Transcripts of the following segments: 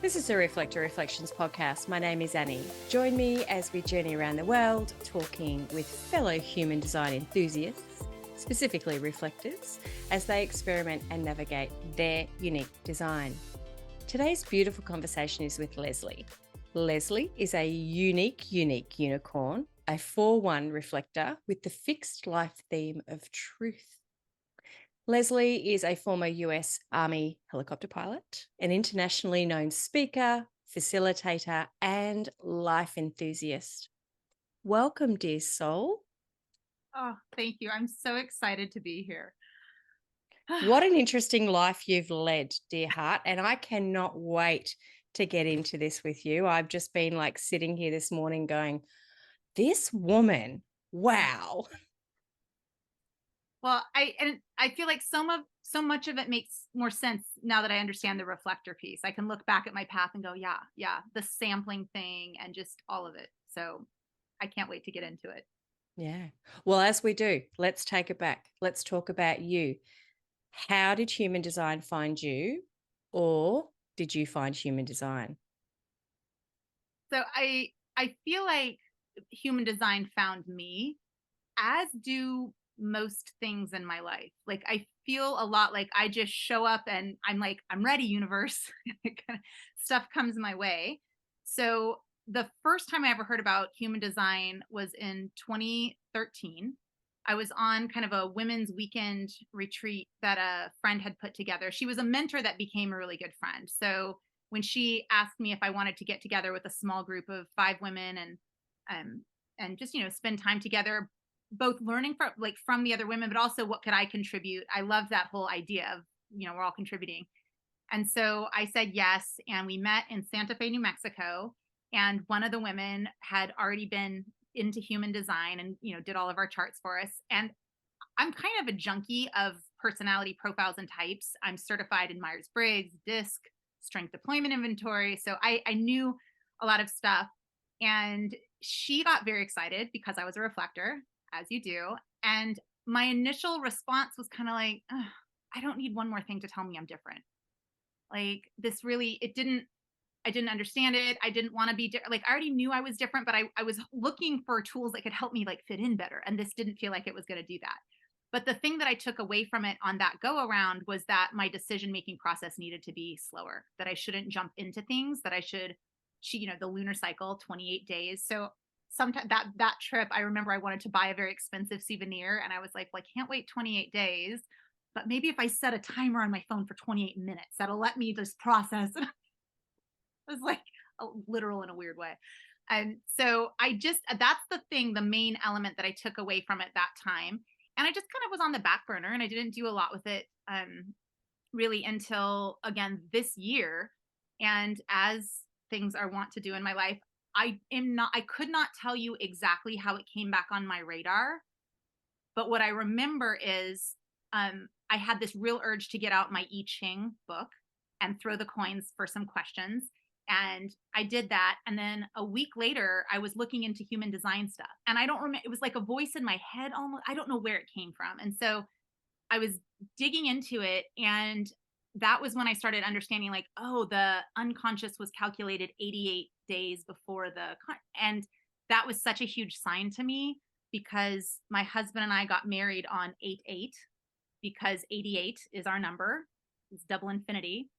This is the Reflector Reflections podcast. My name is Annie. Join me as we journey around the world, talking with fellow human design enthusiasts, specifically reflectors, as they experiment and navigate their unique design. Today's beautiful conversation is with Leslie. Leslie is a unique unicorn, a 4-1 reflector with the fixed life theme of truth. Leslie is a former US Army helicopter pilot, an internationally known speaker, facilitator, and life enthusiast. Welcome, dear soul. Oh, thank you. I'm so excited to be here. What an interesting life you've led, dear heart. And I cannot wait to get into this with you. I've just been like sitting here this morning going, this woman, wow. Well, I feel like so much of it makes more sense now that I understand the reflector piece. I can look back at my path and go, yeah, the sampling thing and just all of it. So I can't wait to get into it. Yeah. Well, as we do, let's take it back. Let's talk about you. How did human design find you, or did you find human design? So I feel like human design found me, as do most things in my life. Like I feel a lot like I just show up and I'm like, I'm ready, universe. Stuff comes my way. So the first time I ever heard about human design was in 2013. I was on kind of a women's weekend retreat that a friend had put together. She was a mentor that became a really good friend. So when she asked me if I wanted to get together with a small group of 5 women and just spend time together, both learning from the other women, but also what could I contribute. I love that whole idea of we're all contributing. And so I said yes, and we met in Santa Fe, New Mexico. And one of the women had already been into human design and did all of our charts for us. And I'm kind of a junkie of personality profiles and types. I'm certified in Myers-Briggs, DISC, strength deployment inventory. So I knew a lot of stuff. And she got very excited because I was a reflector, as you do. And my initial response was kind of like, I don't need one more thing to tell me I'm different. Like this really, I didn't understand it. I didn't want to be like, I already knew I was different, but I was looking for tools that could help me like fit in better. And this didn't feel like it was going to do that. But the thing that I took away from it on that go around was that my decision-making process needed to be slower, that I shouldn't jump into things, that I should, the lunar cycle, 28 days. So sometimes that trip, I remember I wanted to buy a very expensive souvenir. And I was like, well, I can't wait 28 days, but maybe if I set a timer on my phone for 28 minutes, that'll let me just process. It was like literal in a weird way. And so that's the thing, the main element that I took away from it that time. And I just kind of was on the back burner and I didn't do a lot with it really until, again, this year. And as things I want to do in my life, I could not tell you exactly how it came back on my radar. But what I remember is I had this real urge to get out my I Ching book and throw the coins for some questions. And I did that. And then a week later, I was looking into human design stuff. And I don't remember, it was like a voice in my head almost. I don't know where it came from. And so I was digging into it. And that was when I started understanding like, oh, the unconscious was calculated 88 days before and that was such a huge sign to me because my husband and I got married on 8/8 because 88 is our number. It's double infinity.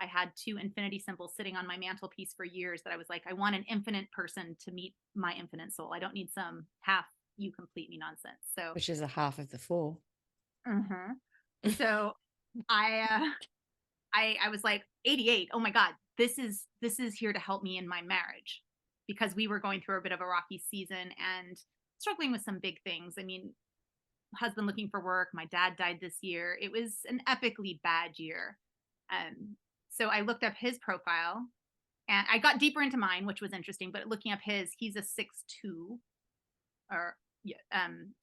I had 2 infinity symbols sitting on my mantelpiece for years that I was like, I want an infinite person to meet my infinite soul. I don't need some half you complete me nonsense. So, Which is a half of the 4. So I was like 88. Oh my God, this is here to help me in my marriage because we were going through a bit of a rocky season and struggling with some big things. I mean, husband looking for work. My dad died this year. It was an epically bad year. So I looked up his profile and I got deeper into mine, which was interesting, but looking up his, he's a 6/2 or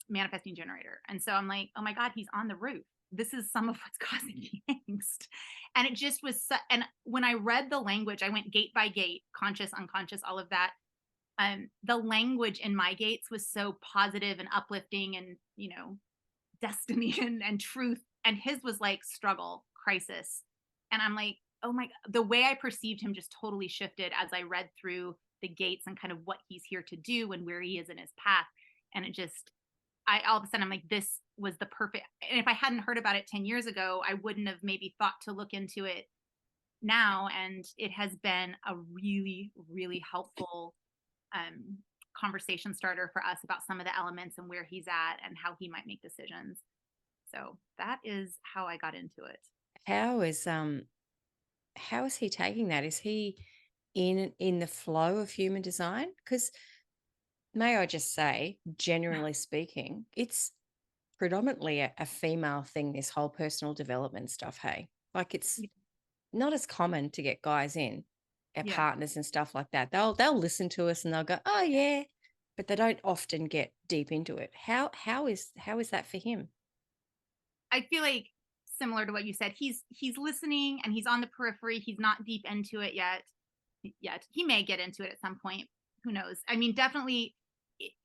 manifesting generator. And so I'm like, oh my God, he's on the roof. This is some of what's causing me angst. And it just was, and when I read the language, I went gate by gate, conscious, unconscious, all of that. The language in my gates was so positive and uplifting and, destiny and truth. And his was like struggle, crisis. And I'm like, oh my, the way I perceived him just totally shifted as I read through the gates and kind of what he's here to do and where he is in his path. And it just, I all of a sudden I'm like, this was the perfect. And if I hadn't heard about it 10 years ago, I wouldn't have maybe thought to look into it now. And it has been a really, really helpful um, conversation starter for us about some of the elements and where he's at and how he might make decisions. So that is how I got into it. How is he taking that? Is he in the flow of human design? Because may I just say, generally speaking, it's predominantly a female thing, this whole personal development stuff, hey? Like it's Yeah. not as common to get guys in, our Yeah. partners and stuff like that. They'll listen to us and they'll go, "Oh yeah," but they don't often get deep into it. How is that for him? I feel like similar to what you said, he's listening and he's on the periphery. He's not deep into it yet. Yet he may get into it at some point. Who knows? I mean, definitely.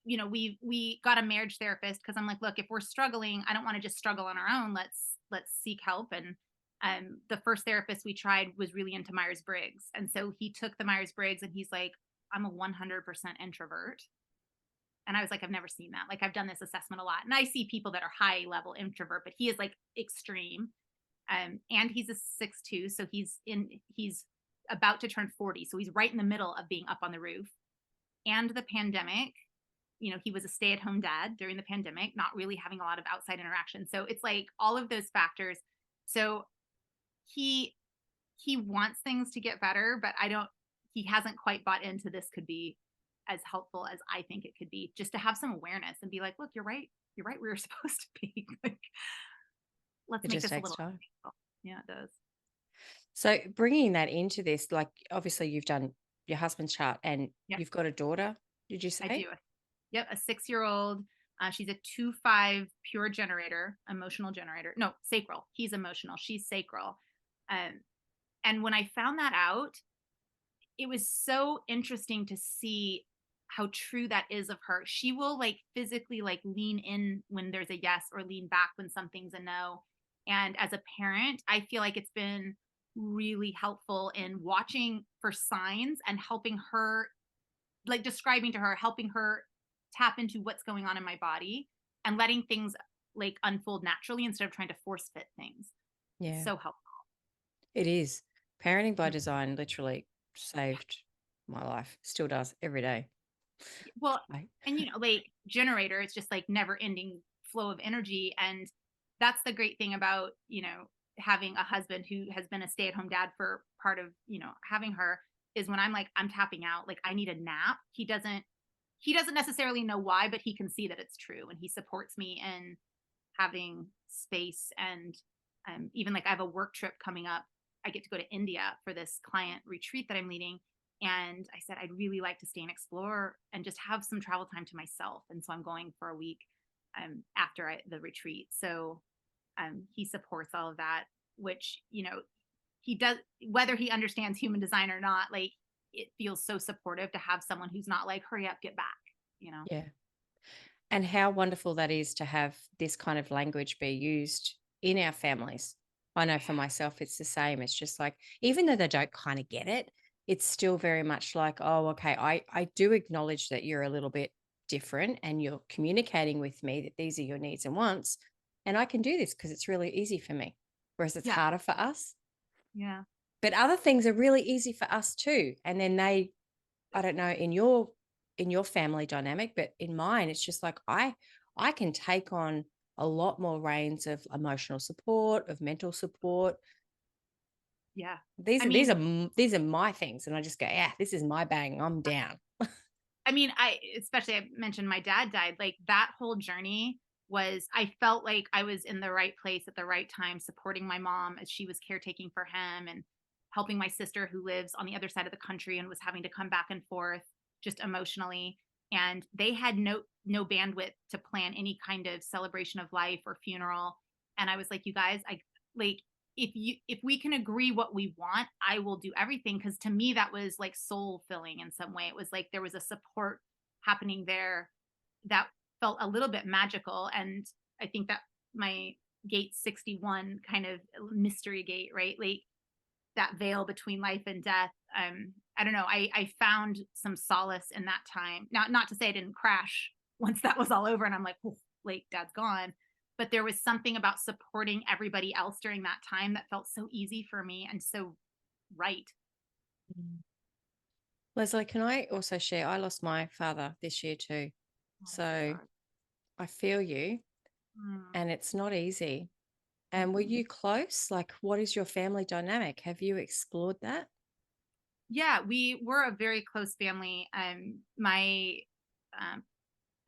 You know, we got a marriage therapist because I'm like, look, if we're struggling, I don't want to just struggle on our own. Let's seek help. And the first therapist we tried was really into Myers Briggs, and so he took the Myers Briggs, and he's like, I'm a 100% introvert. And I was like, I've never seen that. Like, I've done this assessment a lot. And I see people that are high level introvert, but he is like extreme. And he's a 6'2". So he's about to turn 40. So he's right in the middle of being up on the roof. And the pandemic, you know, he was a stay at home dad during the pandemic, not really having a lot of outside interaction. So it's like all of those factors. So he wants things to get better, but he hasn't quite bought into this could be as helpful as I think it could be, just to have some awareness and be like, look, you're right. You're right. We were supposed to be like, let's It make just this a takes little. time. Yeah, it does. So bringing that into this, like obviously you've done your husband's chart and Yeah, you've got a daughter, did you I say? do. Yep, a 6-year-old. She's a 2-5 pure generator, emotional generator. No, sacral. He's emotional. She's sacral. Um, and when I found that out, it was so interesting to see how true that is of her. She will like physically like lean in when there's a yes or lean back when something's a no. And as a parent, I feel like it's been really helpful in watching for signs and helping her, like describing to her, helping her tap into what's going on in my body and letting things like unfold naturally instead of trying to force fit things. It's Yeah, so helpful. it is. Parenting by Mm. design literally saved my life. Still does every day. Well, Like, and like generator, it's just like never ending flow of energy. And that's the great thing about, having a husband who has been a stay at home dad for part of, having her is when I'm like, I'm tapping out, like I need a nap. He doesn't necessarily know why, but he can see that it's true. And he supports me in having space. And even like I have a work trip coming up. I get to go to India for this client retreat that I'm leading. And I said, I'd really like to stay and explore and just have some travel time to myself. And so I'm going for a week after the retreat. So he supports all of that, which, he does, whether he understands human design or not, like it feels so supportive to have someone who's not like, hurry up, get back. yeah. And how wonderful that is to have this kind of language be used in our families. I know for myself, it's the same. It's just like, even though they don't kind of get it, it's still very much like, oh, okay, I do acknowledge that you're a little bit different and you're communicating with me that these are your needs and wants. And I can do this because it's really easy for me. Whereas it's Yeah. harder for us. Yeah. But other things are really easy for us too. And then I don't know in your family dynamic, but in mine, it's just like I can take on a lot more reins of emotional support, of mental support. Yeah. These I are these mean, are m- these are my things, and I just go, yeah, this is my bang. I'm down. I especially I mentioned my dad died. Like that whole journey I felt like I was in the right place at the right time, supporting my mom as she was caretaking for him and helping my sister who lives on the other side of the country and was having to come back and forth just emotionally. And they had no bandwidth to plan any kind of celebration of life or funeral. And I was like, you guys, I like if we can agree what we want, I will do everything. Cause to me, that was like soul filling in some way. It was like there was a support happening there that felt a little bit magical. And I think that my gate 61 kind of mystery gate, right? Like that veil between life and death. I don't know. I found some solace in that time. Now, not to say I didn't crash once that was all over and I'm like, "Oof, late, dad's gone." But there was something about supporting everybody else during that time that felt so easy for me and so right. Mm. Leslie, can I also share? I lost my father this year too. Oh, I'm so So sorry. I feel you, Mm. and it's not easy. And were Mhm. you close? Like, what is your family dynamic? Have you explored that? Yeah, we were a very close family. My um,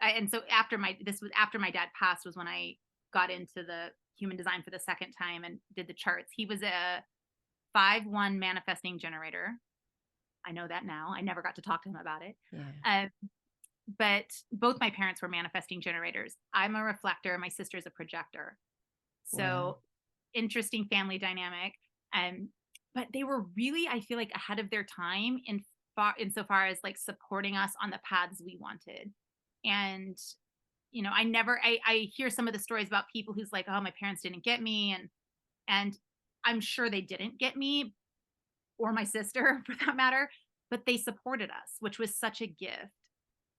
and so after my this was after my dad passed was when I got into the human design for the second time and did the charts. He was a 5-1 manifesting generator. I know that now. I never got to talk to him about it. Yeah. Um, but both my parents were manifesting generators. I'm a reflector. My sister's a projector. Wow. So interesting family dynamic. Um, but they were really, I feel like, ahead of their time insofar as like supporting us on the paths we wanted. And I hear some of the stories about people who's like, oh, my parents didn't get me, and I'm sure they didn't get me or my sister for that matter, but they supported us, which was such a gift.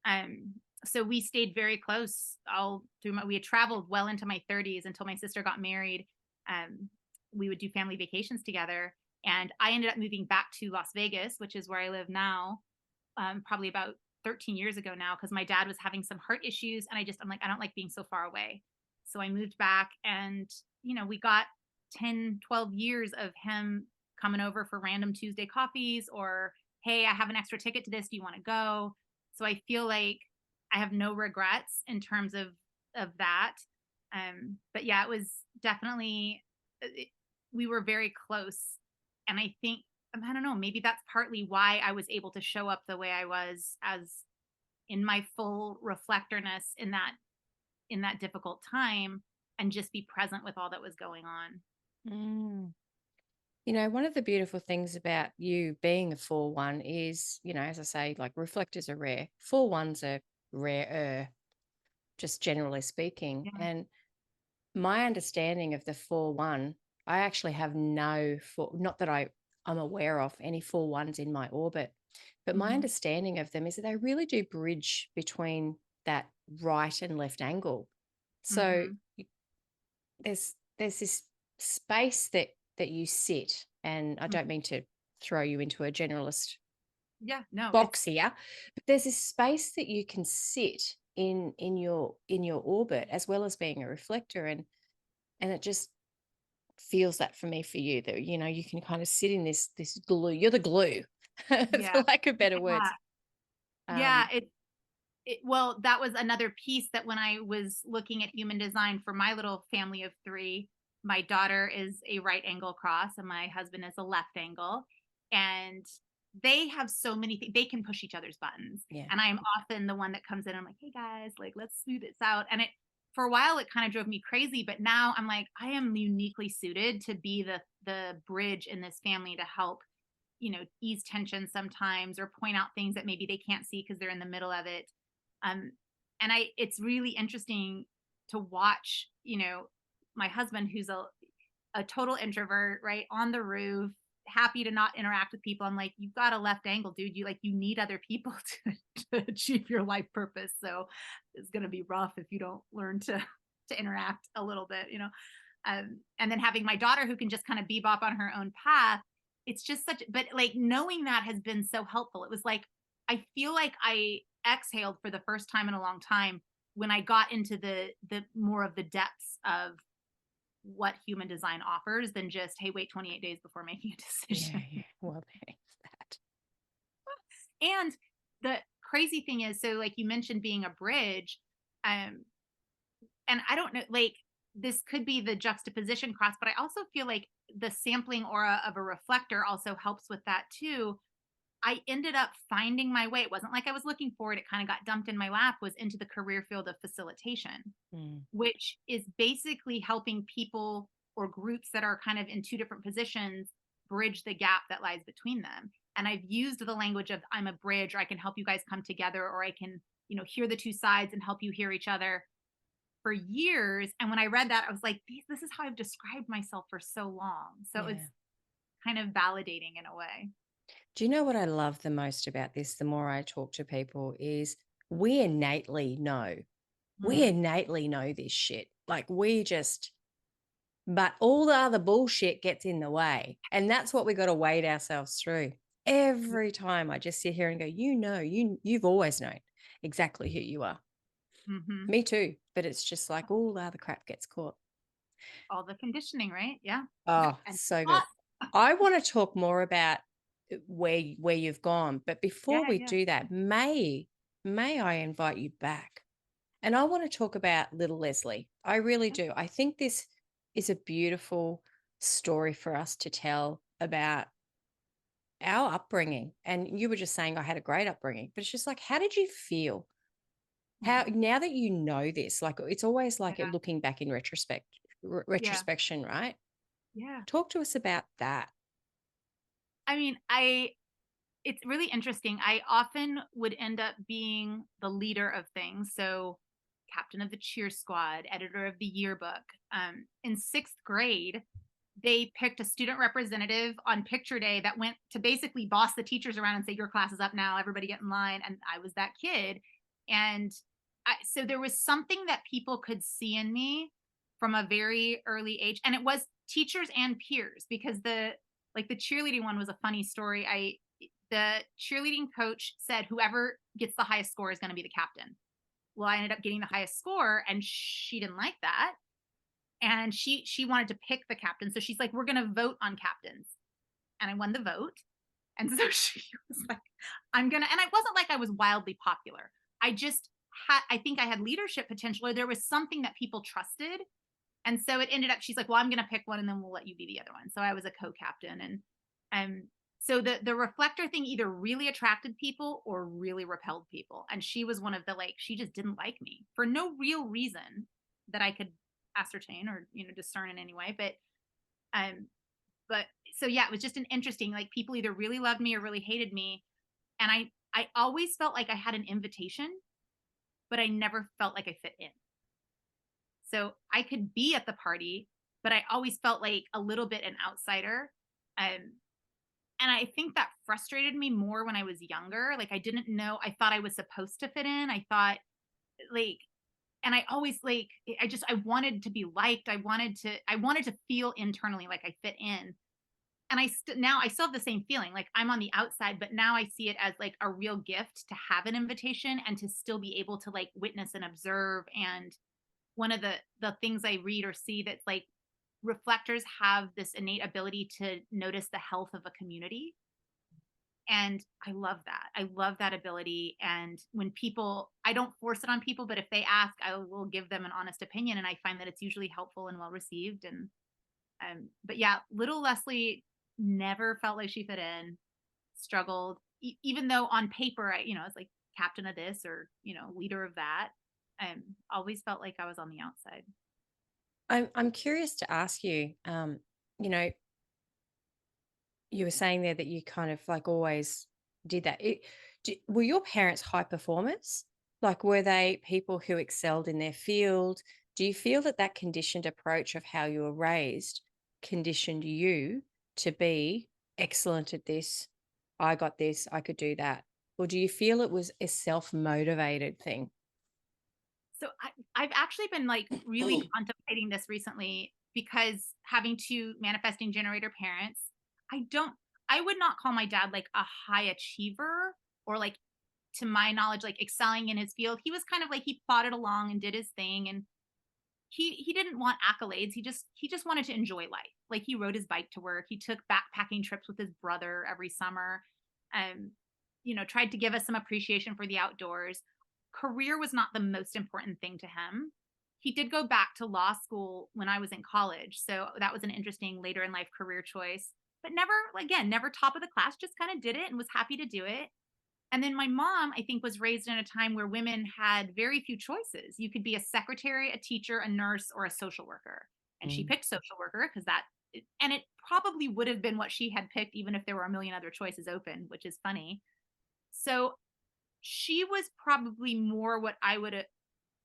Um, so we stayed very close all through we had traveled well into my 30s until my sister got married. Um, we would do family vacations together. And I ended up moving back to Las Vegas, which is where I live now, probably about 13 years ago now, because my dad was having some heart issues. And I'm like, I don't like being so far away. So I moved back and, we got 10, 12 years of him coming over for random Tuesday coffees or, hey, I have an extra ticket to this. Do you want to go? So I feel like I have no regrets in terms of that. But yeah, it was definitely we were very close, and I think I don't know, maybe that's partly why I was able to show up the way I was as in my full reflectorness in that difficult time and just be present with all that was going on. Mm. One of the beautiful things about you being a 4-1 is, as I say, like reflectors are rare. 4-1s are rarer, just generally speaking. Yeah. And my understanding of the 4-1, I actually have not that I'm aware of any 4-1s in my orbit, but my Mhm. understanding of them is that they really do bridge between that right and left angle. So Mhm. there's this space that you sit, and I don't Mhm. mean to throw you into a generalist Yeah, no, box here, but there's this space that you can sit in your orbit as well as being a reflector, and it just feels that for me, for you, that you can kind of sit in this glue. You're the glue, yeah. for lack of better Yeah. words. Yeah, um well, that was another piece that when I was looking at human design for my little family of 3, my daughter is a right angle cross and my husband is a left angle. And they have so many things. They can push each other's buttons. yeah. And I am often the one that comes in. I'm like, hey guys, like, let's smooth this out. And for a while, it kind of drove me crazy. But now I'm like, I am uniquely suited to be the bridge in this family to help, ease tension sometimes or point out things that maybe they can't see because they're in the middle of it. um, and it's really interesting to watch, my husband, who's a total introvert, right, on the roof, happy to not interact with people. I'm like, you've got a left angle, dude. You need other people to achieve your life purpose. So it's going to be rough if you don't learn to interact a little bit. And then having my daughter who can just kind of bebop on her own path. It's just but like knowing that has been so helpful. It was like, I feel like I exhaled for the first time in a long time when I got into the more of the depths of what human design offers than just, hey, wait 28 days before making a Yeah, decision. yeah. Well, there's that. And the crazy thing is, so like you mentioned being a bridge, um, and I don't know, like this could be the juxtaposition cross, but I also feel like the sampling aura of a reflector also helps with that too. I ended up finding my way. It wasn't like I was looking for it. It kind of got dumped in my lap, was into the career field of facilitation, Mm. which is basically helping people or groups that are kind of in two different positions bridge the gap that lies between them. And I've used the language of I'm a bridge, or I can help you guys come together, or I can, hear the two sides and help you hear each other for years. And when I read that, I was like, this is how I've described myself for so long. So Yeah. kind of validating in a way. Do you know what I love the most about this? The more I talk to people is we innately know. We Mm. innately know this shit. Like we just, but all the other bullshit gets in the way. And that's what we got to wade ourselves through. Every time I just sit here and go, you've always known exactly who you are. Mm-hmm. Me too. But it's just like all the other crap gets caught. All the conditioning, right? Yeah. Oh, And so lot. good. I want to talk more about where you've gone, but Yeah, before we yeah. do that, may I invite you back? And I want to talk about little Leslie. I really Yeah. do. I think this is a beautiful story for us to tell about our upbringing. And you were just saying I had a great upbringing, but it's just like, how did you feel? How Mm. now that you know this, like it's always like Yeah. it looking back in Yeah. retrospection, right? Yeah. Talk to us about that. I mean, it's really interesting. I often would end up being the leader of things. So, captain of the cheer squad, editor of the yearbook. In sixth grade, they picked a student representative on picture day that went to basically boss the teachers around and say, "Your class is up now. Everybody get in line." And I was that kid. And so there was something that people could see in me from a very early age. And it was teachers and peers because the cheerleading one was a funny story. The cheerleading coach said whoever gets the highest score is going to be the captain. Well, I ended up getting the highest score and she didn't like that. And she wanted to pick the captain. So she's like, "We're going to vote on captains." And I won the vote. And so she was like, and I wasn't like I was wildly popular. I think I had leadership potential or there was something that people trusted. And so it ended up, she's like, "Well, I'm going to pick one and then we'll let you be the other one." So I was a co-captain. And so the reflector thing either really attracted people or really repelled people. And she was one of the like, she just didn't like me for no real reason that I could ascertain or, discern in any way. Um, but so yeah, it was just an interesting, like people either really loved me or really hated me. And I always felt like I had an invitation, but I never felt like I fit in. So I could be at the party, but I always felt like a little bit an outsider. Um, and I think that frustrated me more when I was younger. Like I didn't know, I thought I was supposed to fit in. I thought like, and I always like, I wanted to be liked. I wanted to feel internally like I fit in. And now I still have the same feeling like I'm on the outside, but now I see it as like a real gift to have an invitation and to still be able to like witness and observe. And one of the things I read or see that's like reflectors have this innate ability to notice the health of a community. And I love that. I love that ability. And when people, I don't force it on people, but if they ask, I will give them an honest opinion. And I find that it's usually helpful and well received. And but yeah, little Leslie never felt like she fit in, struggled, even though on paper, I was like captain of this or, leader of that. Always felt like I was on the outside. I'm curious to ask you, you know, you were saying there that you kind of like always did that. Were your parents high performers? Like, were they people who excelled in their field? Do you feel that that conditioned approach of how you were raised conditioned you to be excellent at this? I got this, I could do that. Or do you feel it was a self motivated thing? So I've actually been like really contemplating this recently because having two manifesting generator parents, I don't, I would not call my dad like a high achiever or like, to my knowledge, like excelling in his field. He was kind of like he plodded along and did his thing, and he didn't want accolades. He just wanted to enjoy life. Like he rode his bike to work. He took backpacking trips with his brother every summer. Um, tried to give us some appreciation for the outdoors. Career was not the most important thing to him. He did go back to law school when I was in college. So that was an interesting later in life career choice, but never, again, never top of the class, just kind of did it and was happy to do it. And then my mom, I think, was raised in a time where women had very few choices. You could be a secretary, a teacher, a nurse, or a social worker. And she Mm. picked social worker because and it probably would have been what she had picked, even if there were a million other choices open, which is funny. So she was probably more what I would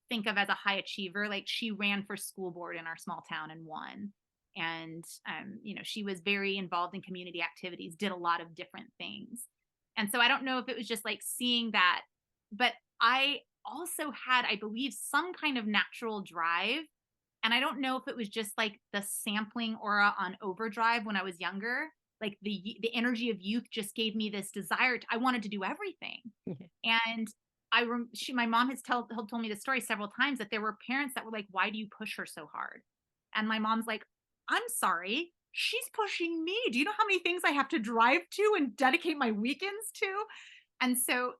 think of as a high achiever. Like she ran for school board in our small town and won. And, she was very involved in community activities, did a lot of different things. And so I don't know if it was just like seeing that, but I also had, I believe, some kind of natural drive. And I don't know if it was just like the sampling aura on overdrive when I was younger. Like the energy of youth just gave me this desire I wanted to do everything. Yeah. And my mom has told me the story several times that there were parents that were like, "Why do you push her so hard?" And my mom's like, "I'm sorry, she's pushing me. Do you know how many things I have to drive to and dedicate my weekends to?" And so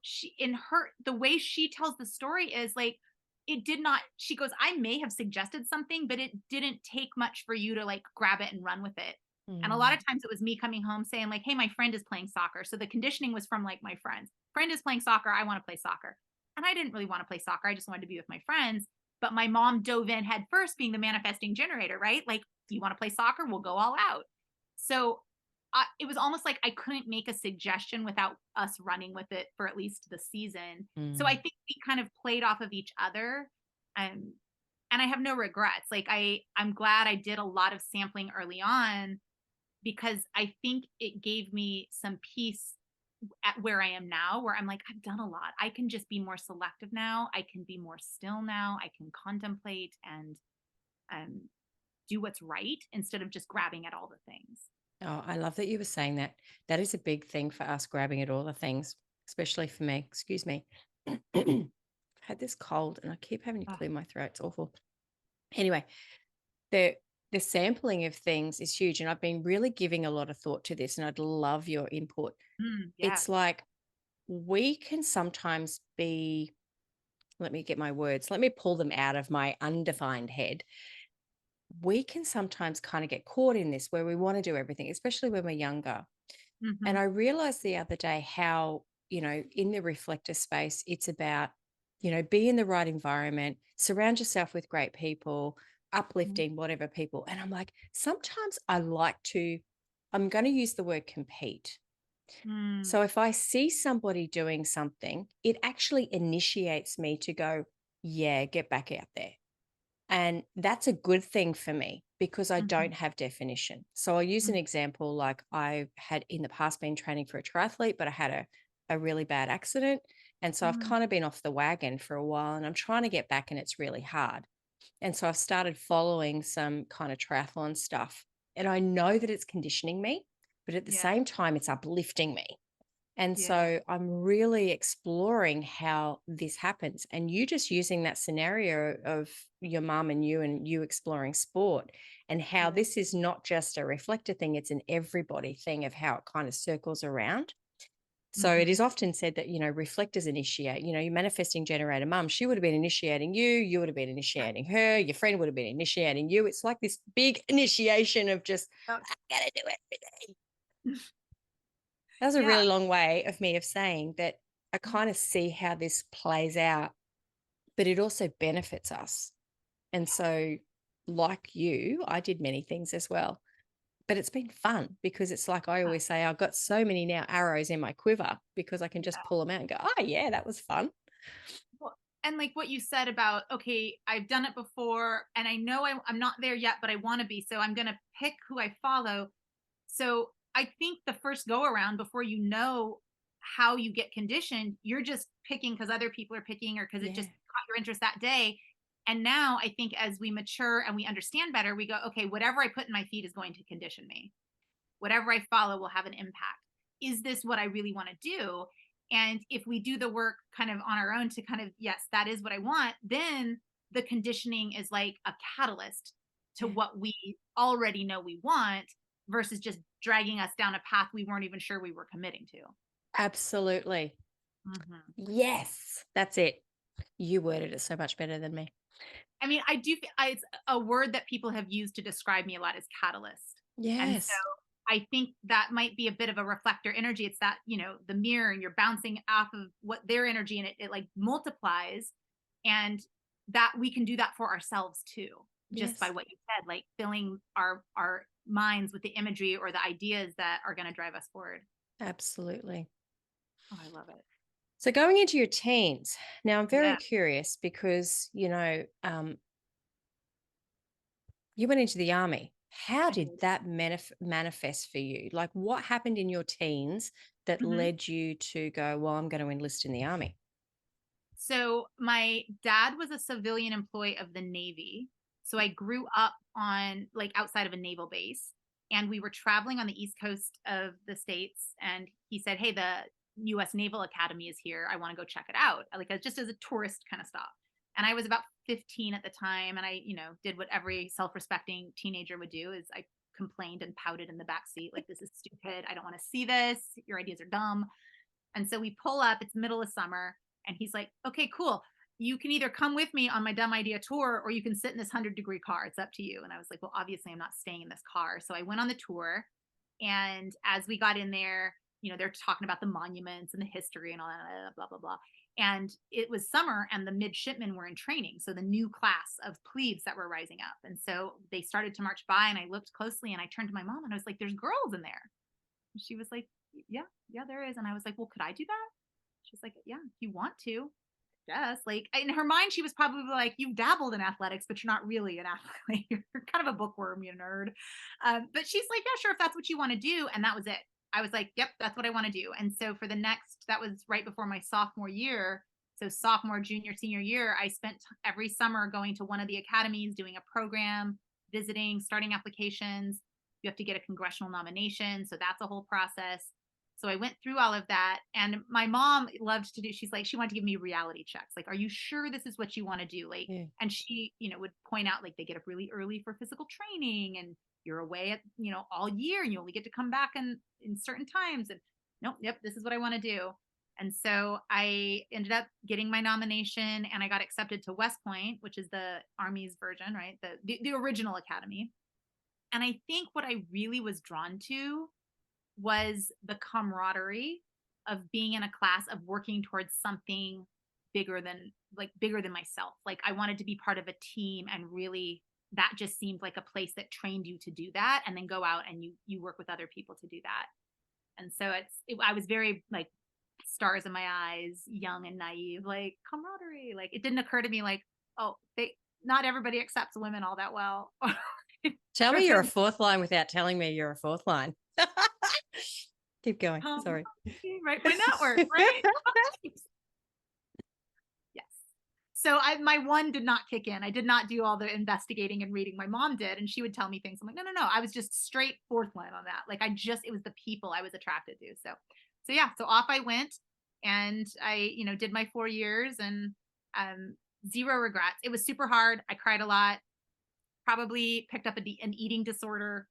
the way she tells the story is like, it did not, she goes, "I may have suggested something, but it didn't take much for you to like grab it and run with it." And a lot Mm. of times it was me coming home saying like, "Hey, my friend is playing soccer." So the conditioning was from like my friends. Friend is playing soccer. I want to play soccer. And I didn't really want to play soccer. I just wanted to be with my friends. But my mom dove in head first, being the manifesting generator, right? Like, you want to play soccer? We'll go all out. So it was almost like I couldn't make a suggestion without us running with it for at least the season. So I Mm. think we kind of played off of each other. Um, and I have no regrets. Like I'm glad I did a lot of sampling early on because I think it gave me some peace at where I am now, where I'm like, I've done a lot. I can just be more selective now. I can be more still now. I can contemplate and um, do what's right instead of just grabbing at all the things. Oh, I love that you were saying that. That is a big thing for us, grabbing at all the things, especially for me. Excuse me. Had this cold and I keep having to Ah, clear my throat. It's awful. Anyway, the the sampling of things is huge. And I've been really giving a lot of thought to this, and I'd love your input. yeah. It's like we can sometimes be, let me get my words, let me pull them out of my undefined head. We can sometimes kind of get caught in this where we want to do everything, especially when we're younger. And Hmm. I realized the other day how, in the reflector space, it's about, be in the right environment, surround yourself with great people, uplifting, whatever people. And I'm like, sometimes I like to, I'm going to use the word compete. Mm, So if I see somebody doing something, it actually initiates me to go, yeah, get back out there. And that's a good thing for me because I mhm, don't have definition. So I'll use an mm, example like I had in the past been training for a triathlete, but I had a really bad accident. And so I've mm, kind of been off the wagon for a while and I'm trying to get back and it's really hard. And so I've started following some kind of triathlon stuff. And I know that it's conditioning me, but at the yeah, same time, it's uplifting me. And yeah, so I'm really exploring how this happens. And you just using that scenario of your mum and you exploring sport and how yeah, this is not just a reflector thing, it's an everybody thing of how it kind of circles around. So it is mhm, often said that, reflectors initiate, your manifesting generator mum, she would have been initiating you, you would have been initiating her, your friend would have been initiating you. It's like this big initiation of just, oh, I gotta do everything. That was a yeah, really long way of me of saying that I kind of see how this plays out, but it also benefits us. And so, like you, I did many things as well, but it's been fun because it's like I always say, I've got so many now arrows in my quiver because I can just yeah. pull them out and go, oh, yeah, that was fun. Well, and like what you said about, okay, I've done it before and I know I'm not there yet, but I want to be. So I'm going to pick who I follow. So I think the first go around, before you know how you get conditioned, you're just picking because other people are picking or because it Yeah. just caught your interest that day. And now I think as we mature and we understand better, we go, okay, whatever I put in my feed is going to condition me. Whatever I follow will have an impact. Is this what I really want to do? And if we do the work kind of on our own to kind of, yes, that is what I want, then the conditioning is like a catalyst to Yeah. what we already know we want versus just dragging us down a path we weren't even sure we were committing to. Absolutely. Mhm. Yes. That's it. You worded it so much better than me. I mean, I do, it's a word that people have used to describe me a lot is catalyst. And so Yes. I think that might be a bit of a reflector energy. It's that, the mirror and you're bouncing off of what their energy and it like multiplies. And that we can do that for ourselves too, just by Yes. what you said, like filling our minds with the imagery or the ideas that are going to drive us forward. Absolutely. Oh, I love it. So going into your teens, now I'm very Yeah. curious because, you went into the army. How I did did. that manifest for you? Like, what happened in your teens that Mhm. led you to go, well, I'm going to enlist in the army? So my dad was a civilian employee of the Navy. So I grew up on like outside of a naval base, and we were traveling on the east coast of the states, and he said, "Hey, the US Naval Academy is here. I want to go check it out." Like just as a tourist kind of stop. And I was about 15 at the time, and I, did what every self-respecting teenager would do is I complained and pouted in the back seat like, "This is stupid. I don't want to see this. Your ideas are dumb." And so we pull up, it's middle of summer, and he's like, "Okay, cool. You can either come with me on my dumb idea tour or you can sit in this 100-degree car. It's up to you." And I was like, "Well, obviously, I'm not staying in this car." So I went on the tour. And as we got in there, they're talking about the monuments and the history and all that, blah, blah, blah. And it was summer and the midshipmen were in training. So the new class of plebes that were rising up. And so they started to march by, and I looked closely and I turned to my mom and I was like, "There's girls in there." And she was like, "Yeah, yeah, there is." And I was like, "Well, could I do that?" She's like, "Yeah, if you want to." Yes. Like in her mind, she was probably like, "You dabbled in athletics, but you're not really an athlete. You're kind of a bookworm, you nerd." But she's like, "Yeah, sure, if that's what you want to do." And that was it. I was like, "Yep, that's what I want to do." And so for the next, that was right before my sophomore year. So sophomore, junior, senior year, I spent every summer going to one of the academies, doing a program, visiting, starting applications. You have to get a congressional nomination. So that's a whole process. So I went through all of that, and my mom loved to do, she's like, she wanted to give me reality checks. Like, "Are you sure this is what you want to do?" Like, Yeah. and she, would point out like they get up really early for physical training, and you're away at, all year, and you only get to come back in certain times. And nope, yep, this is what I want to do. And so I ended up getting my nomination, and I got accepted to West Point, which is the Army's version, right? The original academy. And I think what I really was drawn to was the camaraderie of being in a class, of working towards something bigger than myself. Like I wanted to be part of a team, and really that just seemed like a place that trained you to do that, and then go out and you work with other people to do that. And so I was very like stars in my eyes, young and naive, like camaraderie. Like it didn't occur to me like, oh, they not everybody accepts women all that well. Tell Or me you're they're a fourth line without telling me you're a fourth line. Keep going. Sorry. right, my network, right? Yes. So my one did not kick in. I did not do all the investigating and reading. My mom did, and she would tell me things. I'm like, no, no, no. I was just straight fourth line on that. Like it was the people I was attracted to. So yeah. So off I went, and I, did my 4 years, and um, zero regrets. It was super hard. I cried a lot. Probably picked up an eating disorder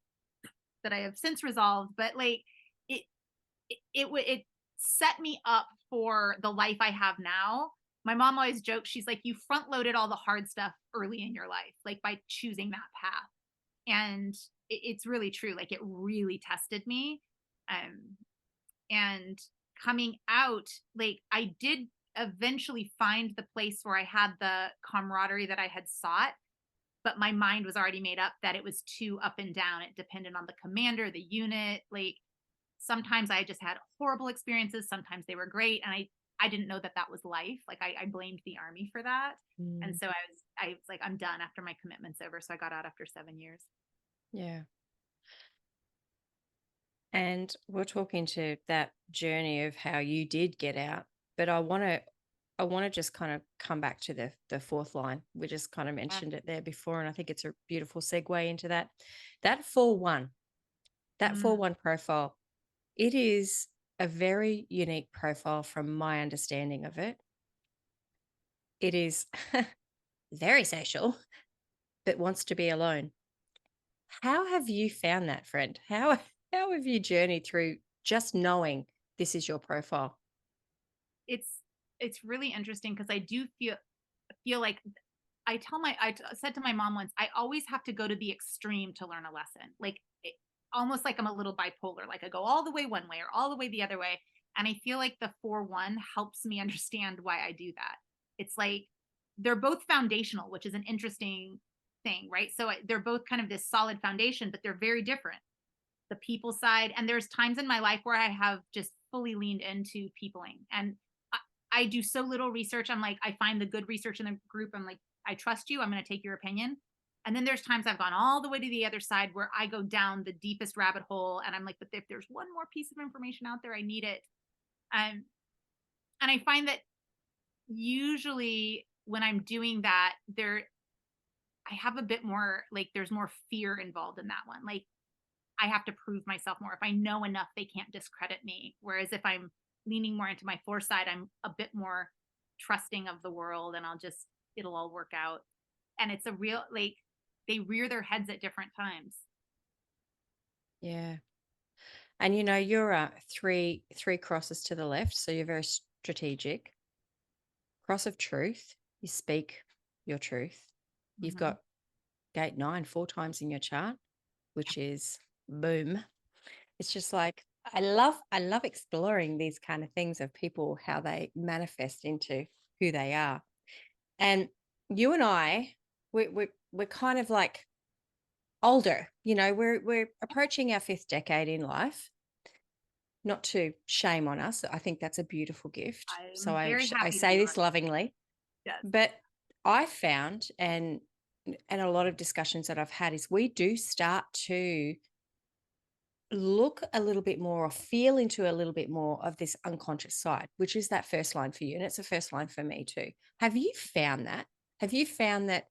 that I have since resolved. But like it, it set me up for the life I have now. My mom always jokes, she's like, "You front loaded all the hard stuff early in your life, like by choosing that path." And it's really true. Like it really tested me. Um, and coming out, like I did eventually find the place where I had the camaraderie that I had sought, but my mind was already made up that it was too up and down. It depended on the commander, the unit. Like sometimes I just had horrible experiences. Sometimes they were great. And I didn't know that that was life. Like I blamed the army for that. And Mm, so I was like, I'm done after my commitment's over. So I got out after 7 years. yeah. And we're talking to that journey of how you did get out, but I want to just kind of come back to the fourth line. We just kind of Yeah. mentioned it there before, and I think it's a beautiful segue into that. That 4-1, that Mm. 4-1 profile, it is a very unique profile from my understanding of it. It is very social, but wants to be alone. How have you found that, friend? How have you journeyed through just knowing this is your profile? It's it's really interesting because I do feel like said to my mom once, I always have to go to the extreme to learn a lesson. Like almost like I'm a little bipolar. Like I go all the way one way or all the way the other way. And I feel like the 4-1 helps me understand why I do that. It's like they're both foundational, which is an interesting thing, right? So they're both kind of this solid foundation, but they're very different. The people side, and there's times in my life where I have just fully leaned into peopling, and I, I do so little research. I'm like, I find the good research in the group. I'm like, I trust you. I'm going to take your opinion. And then there's times I've gone all the way to the other side where I go down the deepest rabbit hole and I'm like, but if there's one more piece of information out there, I need it. Um, and I find that usually when I'm doing that, I have a bit more like there's more fear involved in that one. Like I have to prove myself more. If I know enough, they can't discredit me. Whereas if I'm leaning more into my foresight, I'm a bit more trusting of the world and it'll all work out. And it's a real, like, they rear their heads at different times. Yeah. And you're three crosses to the left, so you're very strategic. Cross of truth, you speak your truth. You've Mhm. got gate 9 4 times in your chart, which is boom. It's just like I love exploring these kind of things of people, how they manifest into who they are. And you and I, we're kind of like older. We're approaching our 5th decade in life. Not to shame on us, I think that's a beautiful gift. So I'm I very I happy to say be this honest. lovingly, Yes. but I found and a lot of discussions that I've had is we do start to look a little bit more or feel into a little bit more of this unconscious side, which is that first line for you. And it's a first line for me too. Have you found that? Have you found that,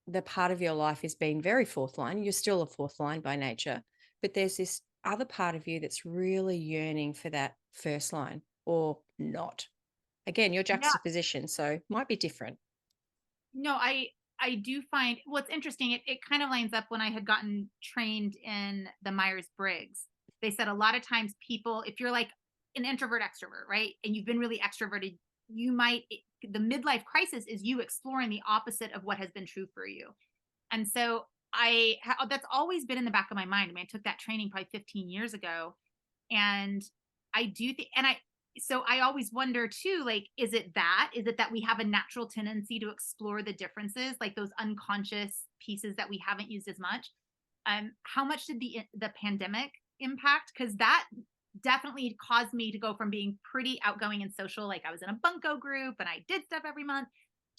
the part of your life is being very fourth line? You're still a fourth line by nature, but there's this other part of you that's really yearning for that first line or not. Again, your Yeah. juxtaposition, so might be different. No, I do find what's interesting, it kind of lines up when I had gotten trained in the Myers-Briggs. They said a lot of times people, if you're like an introvert extrovert, right? And you've been really extroverted, the midlife crisis is you exploring the opposite of what has been true for you. And so that's always been in the back of my mind. I mean, I took that training probably 15 years ago. And I do think, and so I always wonder too, like, is it that we have a natural tendency to explore the differences, like those unconscious pieces that we haven't used as much? How much did the pandemic impact? Because that definitely caused me to go from being pretty outgoing and social, like I was in a bunko group and I did stuff every month,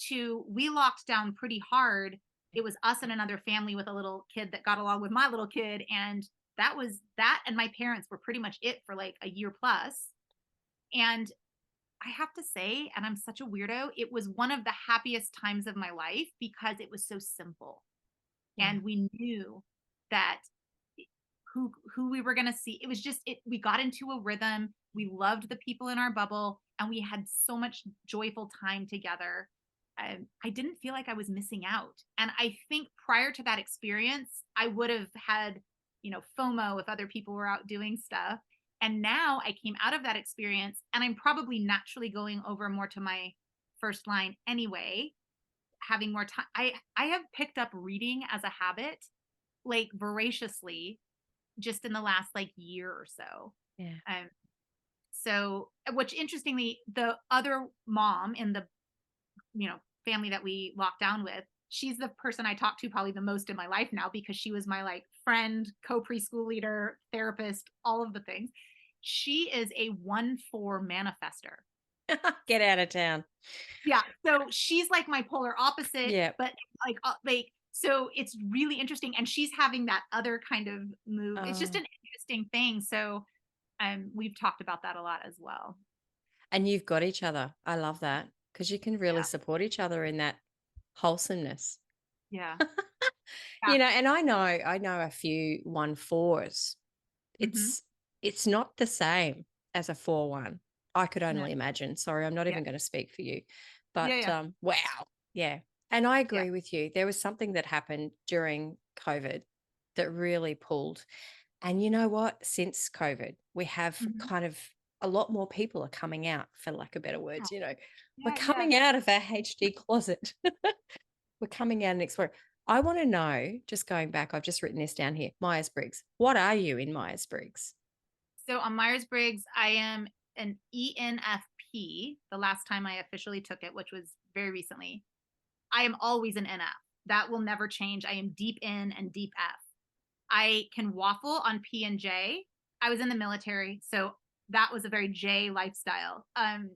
to we locked down pretty hard. It was us and another family with a little kid that got along with my little kid, and that was that. And my parents were pretty much it for like a year plus. And I have to say, and I'm such a weirdo, it was one of the happiest times of my life because it was so simple. Yeah. And we knew that who we were going to see. It was just we got into a rhythm. We loved the people in our bubble and we had so much joyful time together. I didn't feel like I was missing out. And I think prior to that experience, I would have had, FOMO if other people were out doing stuff. And now I came out of that experience and I'm probably naturally going over more to my first line anyway, having more time. I have picked up reading as a habit, like voraciously, just in the last like year or so. Yeah. Which interestingly, the other mom in the family that we locked down with, she's the person I talk to probably the most in my life now because she was my like friend, co-preschool leader, therapist, all of the things. She is a 1/4 manifester. Get out of town. Yeah. So she's like my polar opposite, Yeah. but so it's really interesting. And she's having that other kind of move. It's just Oh, an interesting thing. So we've talked about that a lot as well. and you've got each other. I love that because you can really Yeah. support each other in that wholesomeness. Yeah. Yeah. And I know a few 1/4s. Hmm. It's not the same as a 4/1. I could No. only imagine. Sorry, I'm not Yeah. even going to speak for you. Yeah. But Yeah. wow. Yeah. And I Yeah. agree with you. There was something that happened during COVID that really pulled. And you know what? Since COVID, we have Hmm. kind of a lot more people are coming out, for lack of better Oh, words. We're yeah. Yeah. coming out of our HD closet. We're coming out and exploring. I want to know, just going back, I've just written this down here, Myers-Briggs. What are you in Myers-Briggs? So on Myers-Briggs, I am an ENFP. The last time I officially took it, which was very recently. I am always an NF. That will never change. I am deep N and deep F. I can waffle on P and J. I was in the military, so that was a very J lifestyle.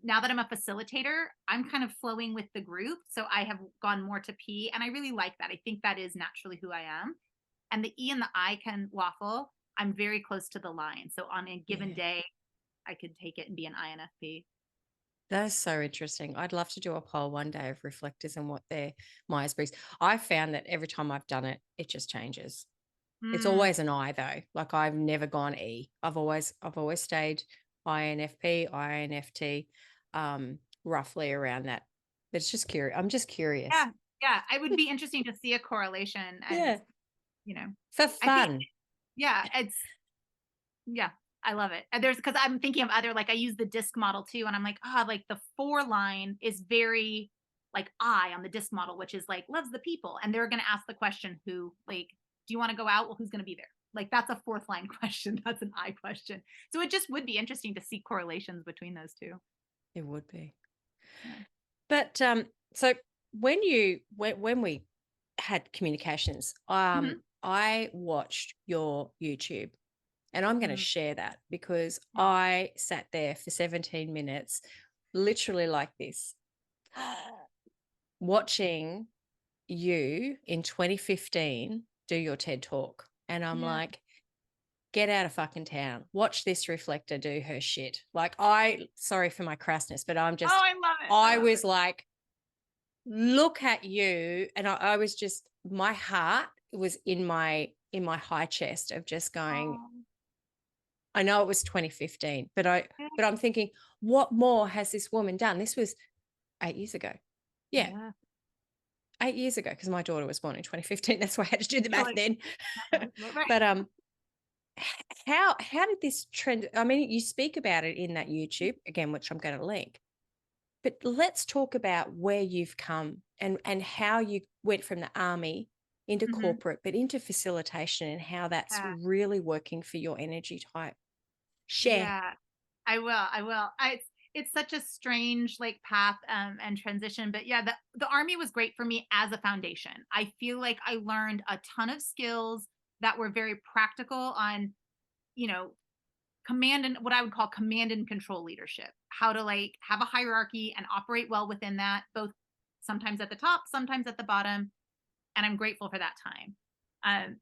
Now that I'm a facilitator, I'm kind of flowing with the group. So I have gone more to P, and I really like that. I think that is naturally who I am. And the E and the I can waffle. I'm very close to the line. So on a given Yeah. day, I could take it and be an INFP. That is so interesting. I'd love to do a poll one day of reflectors and what their Myers-Briggs. I found that every time I've done it, it just changes. It's Mm, always an I though. Like I've never gone E. I've always stayed INFP, INFT, roughly around that. But it's just curious. I'm just curious. yeah. Yeah. It would be interesting to see a correlation. And, Yeah. you know, For I think, fun. yeah, yeah, I love it. And because I'm thinking of other, like I use the disc model too. And I'm like, like the 4 line is very like I on the disc model, which is like loves the people. And they're going to ask the question, who, like, do you want to go out? Well, who's going to be there? Like that's a 4th line question. That's an I question. So it just would be interesting to see correlations between those two. It would be. Yeah. But so when we had communications, Mhm. I watched your YouTube. And I'm going to Mm. share that because Aw. I sat there for 17 minutes, literally like this, watching you in 2015 do your TED talk. And I'm Yeah. like, get out of fucking town. Watch this reflector do her shit. Like, sorry for my crassness, but Oh, I love it. I I love was it. like, look at you. And I was just, my heart was in my high chest of just going, Oh, I know it was 2015, but yeah. I'm thinking, what more has this woman done? This was 8 years ago. Yeah, Yeah. 8 years ago, because my daughter was born in 2015. That's why I had to do the You're math like, then. right. But how did this trend? I mean, you speak about it in that YouTube again, which I'm going to link. But let's talk about where you've come and how you went from the army into Mhm. corporate, but into facilitation, and how that's Yeah. really working for your energy type. Share. Yeah. I will. I will. It's such a strange like path and transition, but yeah, the army was great for me as a foundation. I feel like I learned a ton of skills that were very practical on, you know, command and what I would call command and control leadership. How to like have a hierarchy and operate well within that, both sometimes at the top, sometimes at the bottom, and I'm grateful for that time. Um,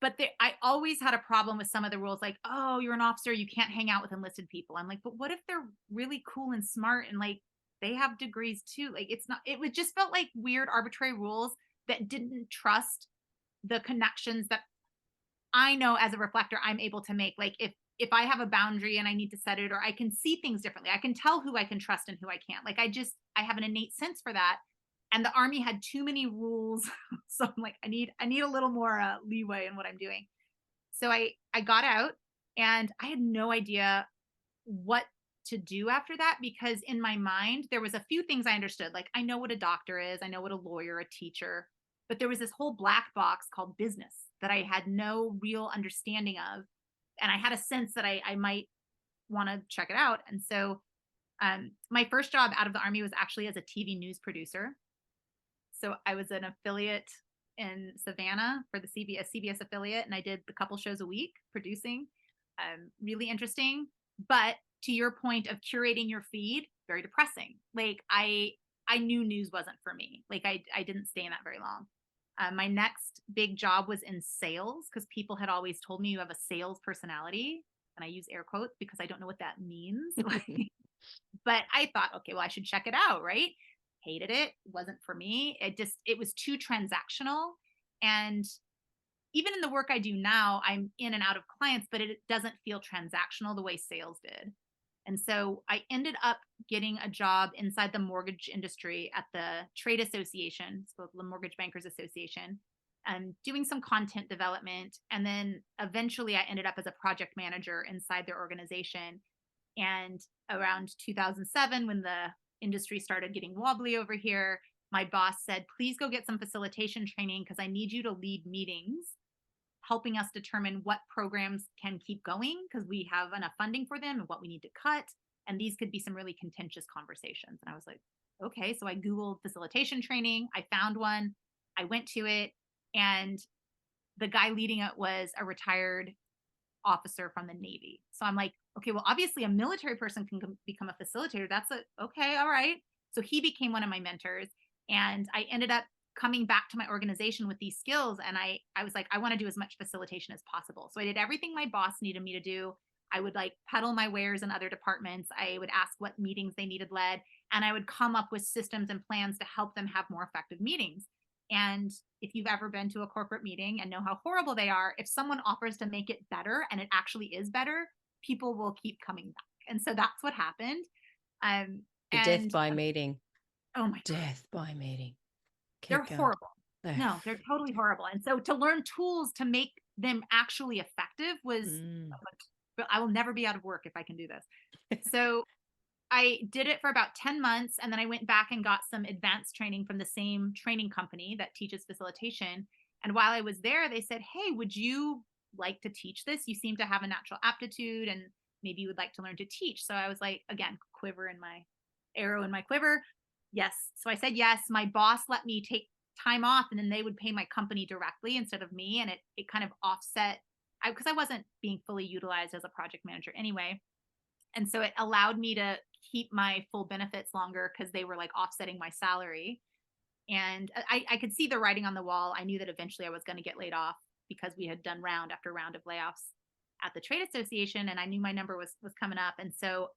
but I always had a problem with some of the rules, like, oh, you're an officer, you can't hang out with enlisted people. I'm like, but what if they're really cool and smart and like they have degrees too? Like, it's not, it would just felt like weird, arbitrary rules that didn't trust the connections that I know as a reflector I'm able to make. Like, if I have a boundary and I need to set it, or I can see things differently, I can tell who I can trust and who I can't. Like, I have an innate sense for that. And the army had too many rules. So I'm like, I need a little more leeway in what I'm doing. So I got out, and I had no idea what to do after that, because in my mind there was a few things I understood. Like I know what a doctor is, I know what a lawyer, a teacher, but there was this whole black box called business that I had no real understanding of, and I had a sense that I might want to check it out. And so my first job out of the army was actually as a TV news producer. So I was an affiliate in Savannah for the CBS affiliate, and I did a couple shows a week producing. Really interesting. But to your point of curating your feed, very depressing. Like I knew news wasn't for me. Like I didn't stay in that very long. My next big job was in sales, because people had always told me you have a sales personality, and I use air quotes because I don't know what that means. But I thought, okay, well, I should check it out, right? Hated it, wasn't for me. It was too transactional. And even in the work I do now, I'm in and out of clients, but it doesn't feel transactional the way sales did. And so I ended up getting a job inside the mortgage industry at the trade association, so the Mortgage Bankers Association, and doing some content development. And then eventually I ended up as a project manager inside their organization. And around 2007, when the industry started getting wobbly over here, my boss said, please go get some facilitation training, because I need you to lead meetings, helping us determine what programs can keep going because we have enough funding for them and what we need to cut. And these could be some really contentious conversations. And I was like, okay. So I Googled facilitation training. I found one. I went to it. And the guy leading it was a retired officer from the Navy. So I'm like, okay, well, obviously a military person can become a facilitator. Okay, all right. So he became one of my mentors, and I ended up coming back to my organization with these skills. And I was like, I want to do as much facilitation as possible. So I did everything my boss needed me to do. I would like peddle my wares in other departments. I would ask what meetings they needed led, and I would come up with systems and plans to help them have more effective meetings. And if you've ever been to a corporate meeting and know how horrible they are, if someone offers to make it better and it actually is better, people will keep coming back. And so that's what happened. Um, The death and by meeting. oh my God, Death by meeting. they're Keep going. horrible. No, they're totally horrible. And so to learn tools to make them actually effective was, Mm. but I will never be out of work if I can do this. So I did it for about 10 months. And then I went back and got some advanced training from the same training company that teaches facilitation. And while I was there, they said, hey, would you like to teach this? You seem to have a natural aptitude and maybe you would like to learn to teach. So I was like, again, arrow in my quiver. Yes. So I said yes. My boss let me take time off and then they would pay my company directly instead of me. And it kind of offset because I wasn't being fully utilized as a project manager anyway. And so it allowed me to keep my full benefits longer because they were like offsetting my salary. And I could see the writing on the wall. I knew that eventually I was going to get laid off because we had done round after round of layoffs at the trade association, and I knew my number was coming up. And so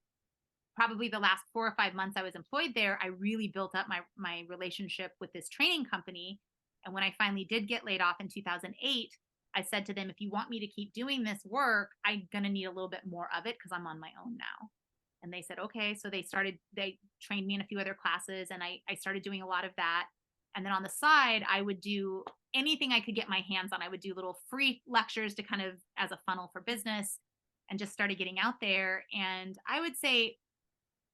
probably the last 4 or 5 months I was employed there, I really built up my relationship with this training company. And when I finally did get laid off in 2008, I said to them, if you want me to keep doing this work, I'm going to need a little bit more of it because I'm on my own now. And they said, okay. So they trained me in a few other classes and I started doing a lot of that. And then on the side, I would do anything I could get my hands on. I would do little free lectures to kind of as a funnel for business and just started getting out there. And I would say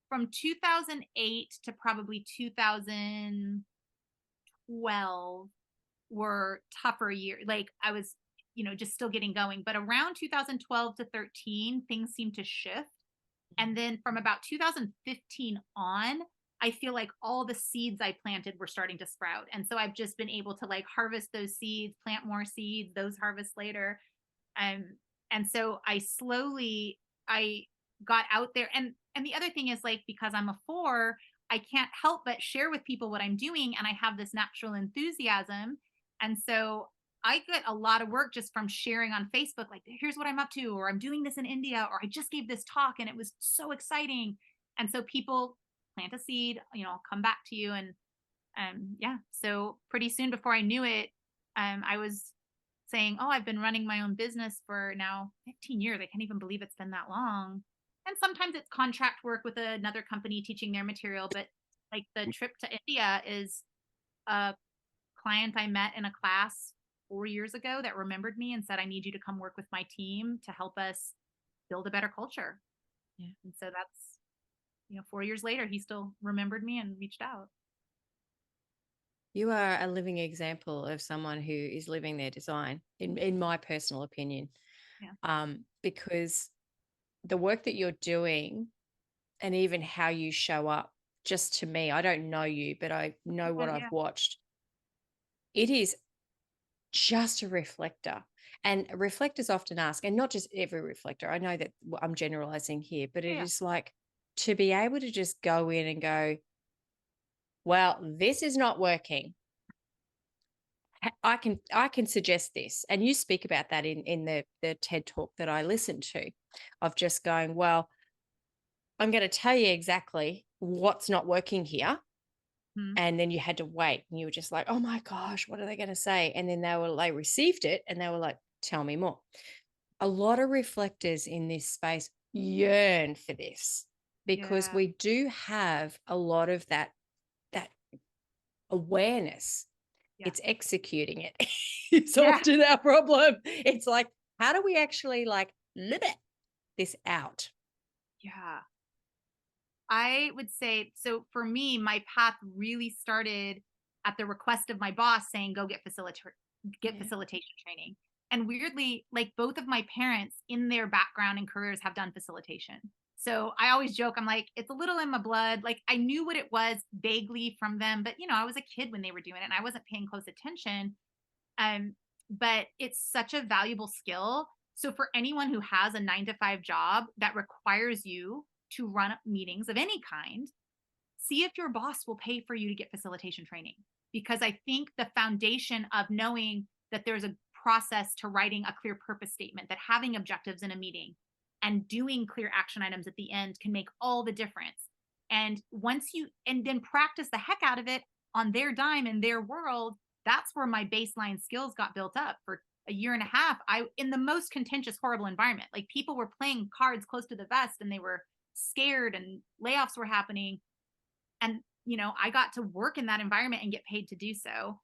from 2008 to probably 2012 were tougher years. Like I was, just still getting going. But around 2012 to 13, things seemed to shift. And then from about 2015 on, I feel like all the seeds I planted were starting to sprout. And so I've just been able to like harvest those seeds, plant more seeds, those harvest later. Um, and so I got out there. And the other thing is like, because I'm a 4, I can't help but share with people what I'm doing. And I have this natural enthusiasm. And so I get a lot of work just from sharing on Facebook, like, here's what I'm up to, or I'm doing this in India, or I just gave this talk and it was so exciting. And so people plant a seed, I'll come back to you. And yeah, so pretty soon before I knew it, I was saying, oh, I've been running my own business for now 15 years. I can't even believe it's been that long. And sometimes it's contract work with another company teaching their material. But like the trip to India is a client I met in a class 4 years ago that remembered me and said, I need you to come work with my team to help us build a better culture. Yeah. And so that's, 4 years later, he still remembered me and reached out. You are a living example of someone who is living their design, in my personal opinion. Yeah. Because the work that you're doing and even how you show up, just to me, I don't know you, but I know what I've Yeah. watched. It is just a reflector. And reflectors often ask, and not just every reflector, I know that I'm generalizing here, but it Yeah. is like to be able to just go in and go, well, this is not working. I can suggest this. And you speak about that in the TED talk that I listened to, of just going, well, I'm going to tell you exactly what's not working here. Hmm. And then you had to wait and you were just like, oh my gosh, what are they going to say? And then they received it and they were like, tell me more. A lot of reflectors in this space yearn for this because Yeah. we do have a lot of that awareness. Yeah. It's executing it. It's Yeah. often our problem. It's like, how do we actually like live this out? Yeah. I would say so for me, my path really started at the request of my boss saying, go get Yeah. facilitation training. And weirdly, like both of my parents in their background and careers have done facilitation. So I always joke, I'm like, it's a little in my blood. Like I knew what it was vaguely from them, but I was a kid when they were doing it and I wasn't paying close attention. Um, but it's such a valuable skill. So for anyone who has a 9 to 5 job that requires you to run meetings of any kind, see if your boss will pay for you to get facilitation training. Because I think the foundation of knowing that there's a process to writing a clear purpose statement, that having objectives in a meeting and doing clear action items at the end can make all the difference. And then practice the heck out of it on their dime in their world, that's where my baseline skills got built up for a year and a half. I in the most contentious, horrible environment. Like people were playing cards close to the vest and they were scared and layoffs were happening. And, I got to work in that environment and get paid to do so,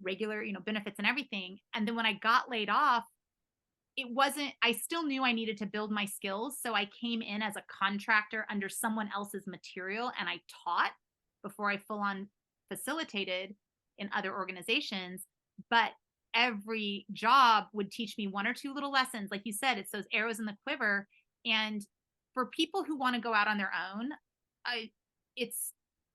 regular, benefits and everything. And then when I got laid off, I still knew I needed to build my skills. So I came in as a contractor under someone else's material and I taught before I full on facilitated in other organizations. But every job would teach me one or two little lessons. Like you said, it's those arrows in the quiver. And for people who want to go out on their own, it's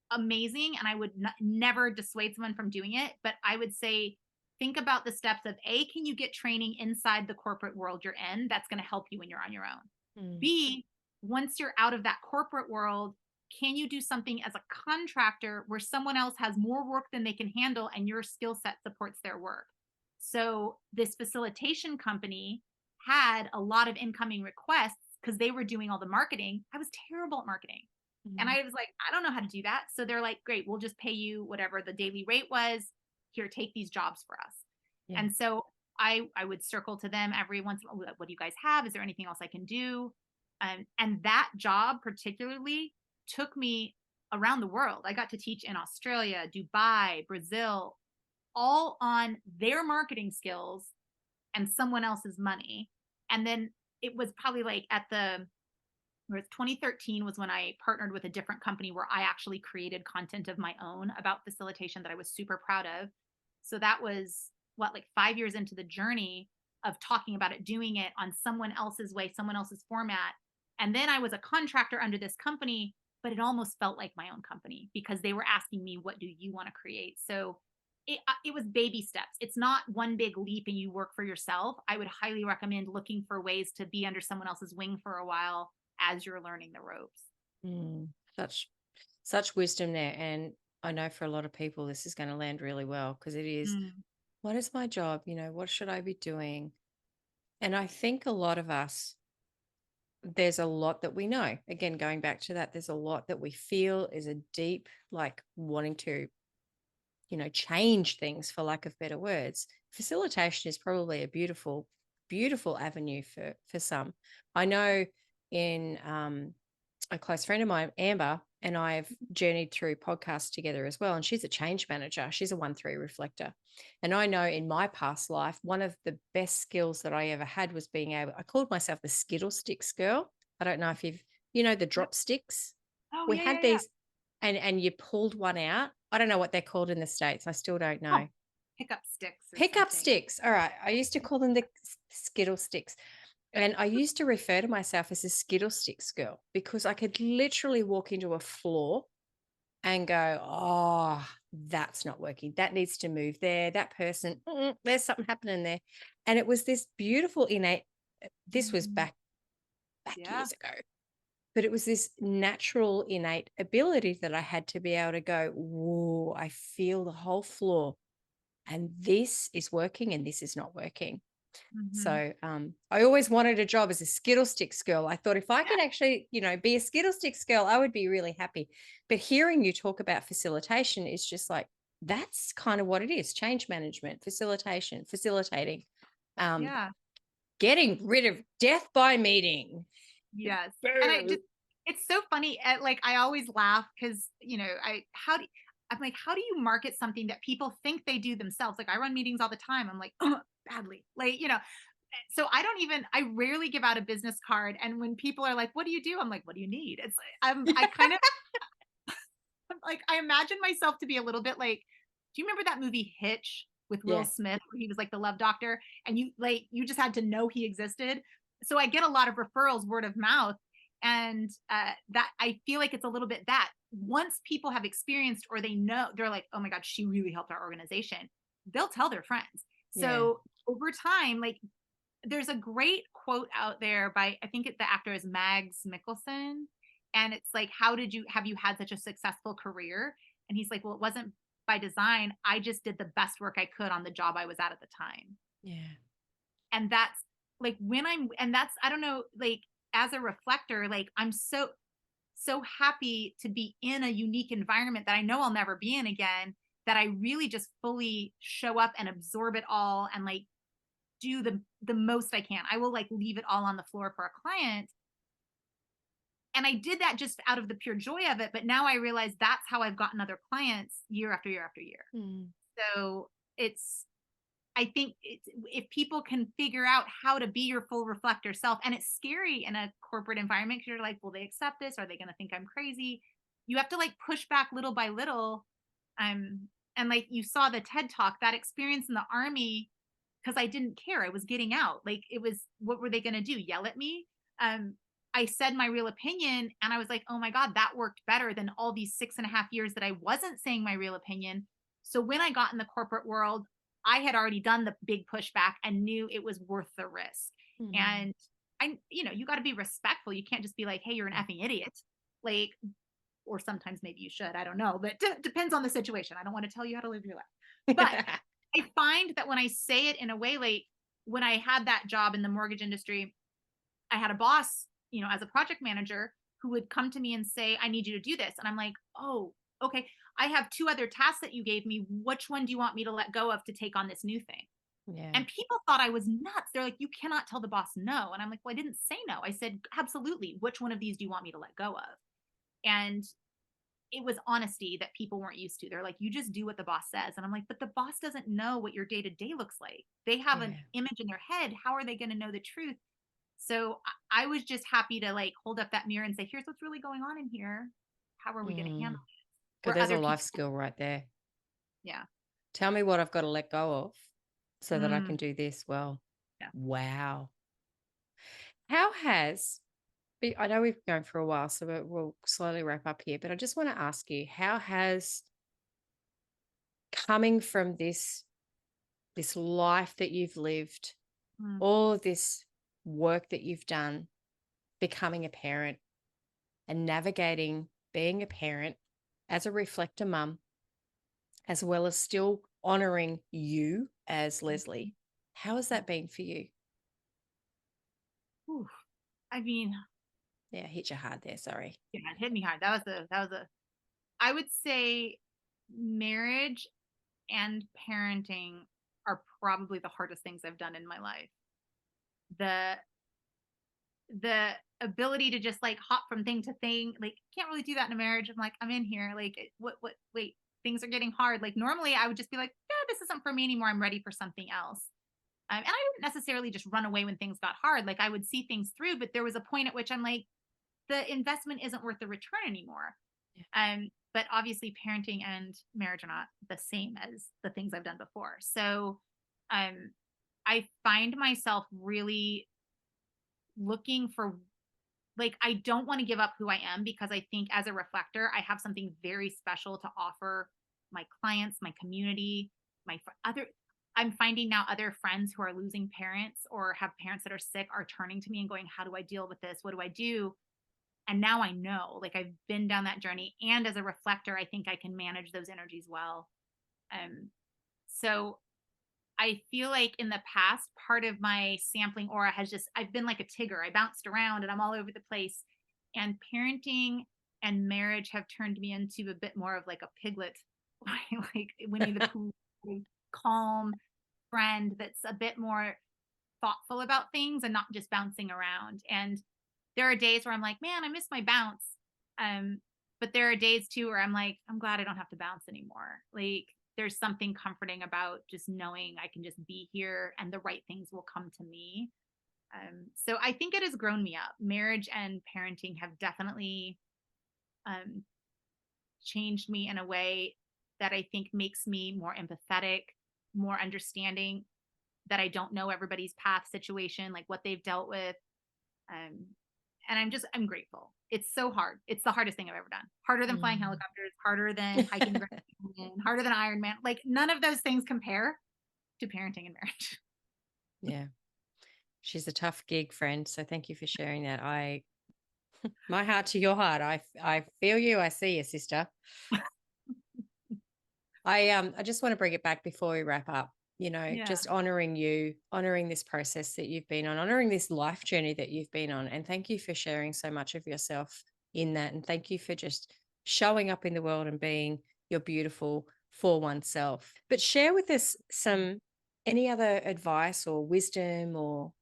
amazing. And I would never dissuade someone from doing it. But I would say, think about the steps of can you get training inside the corporate world you're in? That's going to help you when you're on your own. Mm. B, once you're out of that corporate world, can you do something as a contractor where someone else has more work than they can handle and your skill set supports their work? So this facilitation company had a lot of incoming requests because they were doing all the marketing. I was terrible at marketing. And I was like, I don't know how to do that. So they're like, great, we'll just pay you whatever the daily rate was. Here, take these jobs for us. Yeah. And so I would circle to them every once in a while, what do you guys have? Is there anything else I can do? And that job particularly took me around the world. I got to teach in Australia, Dubai, Brazil, all on their marketing skills and someone else's money. And then it was probably like where 2013 was when I partnered with a different company where I actually created content of my own about facilitation that I was super proud of. So that was like 5 years into the journey of talking about it, doing it on someone else's way, someone else's format. And then I was a contractor under this company, but it almost felt like my own company because they were asking me, what do you want to create? So it was baby steps. It's not one big leap and you work for yourself. I would highly recommend looking for ways to be under someone else's wing for a while as you're learning the ropes. Such wisdom there. And I know for a lot of people, this is going to land really well because it is, what is my job? What should I be doing? And I think a lot of us, there's a lot that we know. Again, going back to that, there's a lot that we feel is a deep, like wanting to, change things, for lack of better words. Facilitation is probably a beautiful, beautiful avenue for some. I know in a close friend of mine, Amber, and I've journeyed through podcasts together as well. And she's a change manager. She's a 1-3 reflector. And I know in my past life, one of the best skills that I ever had was I called myself the Skittle Sticks girl. I don't know if the drop sticks. Oh, we had these and you pulled one out. I don't know what they're called in the States. I still don't know. Oh, pickup sticks. Pickup sticks. All right. I used to call them the Skittle Sticks. And I used to refer to myself as a Skittle Sticks girl because I could literally walk into a floor and go, oh, that's not working. That needs to move there. That person, there's something happening there. And it was this beautiful innate, this was back years ago, but it was this natural innate ability that I had to be able to go, whoa, I feel the whole floor and this is working and this is not working. So I always wanted a job as a Skittle Sticks girl. I thought if I could actually, be a Skittle Sticks girl, I would be really happy. But hearing you talk about facilitation is just like, that's kind of what it is. Change management, facilitation, facilitating, getting rid of death by meeting. Yes. And it's so funny. Like I always laugh because, I'm like, how do you market something that people think they do themselves? Like I run meetings all the time. I'm like, badly, like, so I rarely give out a business card. And when people are like, what do you do? I'm like, what do you need? It's I kind of like, I imagine myself to be a little bit like, do you remember that movie Hitch with Will Smith, where he was like the love doctor and you just had to know he existed. So I get a lot of referrals, word of mouth. And that I feel like it's a little bit that once people have experienced or they know, they're like, oh my God, she really helped our organization. They'll tell their friends. So over time, like there's a great quote out there by, I think the actor is Mags Mikkelsen. And it's like, have you had such a successful career? And he's like, well, it wasn't by design. I just did the best work I could on the job I was at the time. Yeah. And that's like and that's, I don't know, like as a reflector, like I'm so happy to be in a unique environment that I know I'll never be in again, that I really just fully show up and absorb it all and like do the most I can. I will like leave it all on the floor for a client. And I did that just out of the pure joy of it. But now I realize that's how I've gotten other clients year after year after year. Mm. So I think if people can figure out how to be your full reflector self, and it's scary in a corporate environment because you're like, will they accept this? Are they going to think I'm crazy? You have to like push back little by little. And like you saw the TED talk, that experience in the army, because I didn't care. I was getting out. Like it was, what were they going to do? Yell at me? Um, I said my real opinion and I was like, oh my God, that worked better than all these 6.5 years that I wasn't saying my real opinion. So when I got in the corporate world, I had already done the big pushback and knew it was worth the risk. Mm. And you got to be respectful. You can't just be like, hey, you're an effing idiot. Like, or sometimes maybe you should, I don't know, but depends on the situation. I don't want to tell you how to live your life. But I find that when I say it in a way, like when I had that job in the mortgage industry, I had a boss, as a project manager who would come to me and say, I need you to do this. And I'm like, oh, okay. I have 2 other tasks that you gave me. Which one do you want me to let go of to take on this new thing? Yeah. And people thought I was nuts. They're like, you cannot tell the boss no. And I'm like, well, I didn't say no. I said, absolutely. Which one of these do you want me to let go of? And it was honesty that people weren't used to. They're like, you just do what the boss says. And I'm like, but the boss doesn't know what your day to day looks like. They have an image in their head. How are they going to know the truth? So I was just happy to like hold up that mirror and say, here's what's really going on in here. How are we going to handle it? Because Where there's a other life people, skill right there. yeah. Tell me what I've got to let go of so that I Mm, can do this well. yeah. Wow. How has, I know we've been going for a while, so we'll slowly wrap up here, but I just want to ask you, how has coming from this life that you've lived, Mm. all of this work that you've done, becoming a parent and navigating being a parent as a reflector mum, as well as still honoring you as Leslie, how has that been for you? Ooh, I mean, Yeah, hit you hard there. Sorry. yeah, it hit me hard. I would say marriage and parenting are probably the hardest things I've done in my life. The the ability to just like hop from thing to thing, like can't really do that in a marriage. I'm like, I'm in here. Like wait, things are getting hard. Like normally I would just be like, yeah, this isn't for me anymore. I'm ready for something else. And I didn't necessarily just run away when things got hard. Like I would see things through, but there was a point at which I'm like, the investment isn't worth the return anymore. But obviously parenting and marriage are not the same as the things I've done before. So um I find myself really looking for, like, I don't want to give up who I am because I think as a reflector, I have something very special to offer my clients, my community, other. I'm finding now other friends who are losing parents or have parents that are sick are turning to me and going, how do I deal with this? What do I do? And now I know, like I've been down that journey. And as a reflector, I think I can manage those energies well. So I feel like in the past, part of my sampling aura has just, I've been like a Tigger. I bounced around and I'm all over the place. And parenting and marriage have turned me into a bit more of like a piglet, like Winnie the Pooh, calm friend that's a bit more thoughtful about things and not just bouncing around. And there are days where I'm like, man, I miss my bounce. But there are days too where I'm like, I'm glad I don't have to bounce anymore. Like there's something comforting about just knowing I can just be here and the right things will come to me. So I think it has grown me up. Marriage and parenting have definitely um, changed me in a way that I think makes me more empathetic, more understanding, that I don't know everybody's path situation, like what they've dealt with. Um, and I'm grateful. It's so hard. It's the hardest thing I've ever done. Harder than flying Mm. helicopters, harder than hiking the Grand Canyon, harder than Ironman. Like none of those things compare to parenting and marriage. Yeah. She's a tough gig, friend. So thank you for sharing that. My heart to your heart. I feel you. I see you, sister. I just want to bring it back before we wrap up. Yeah. Just honoring you, honoring this process that you've been on, honoring this life journey that you've been on. And thank you for sharing so much of yourself in that. And thank you for just showing up in the world and being your beautiful for oneself. But share with us any other advice or wisdom or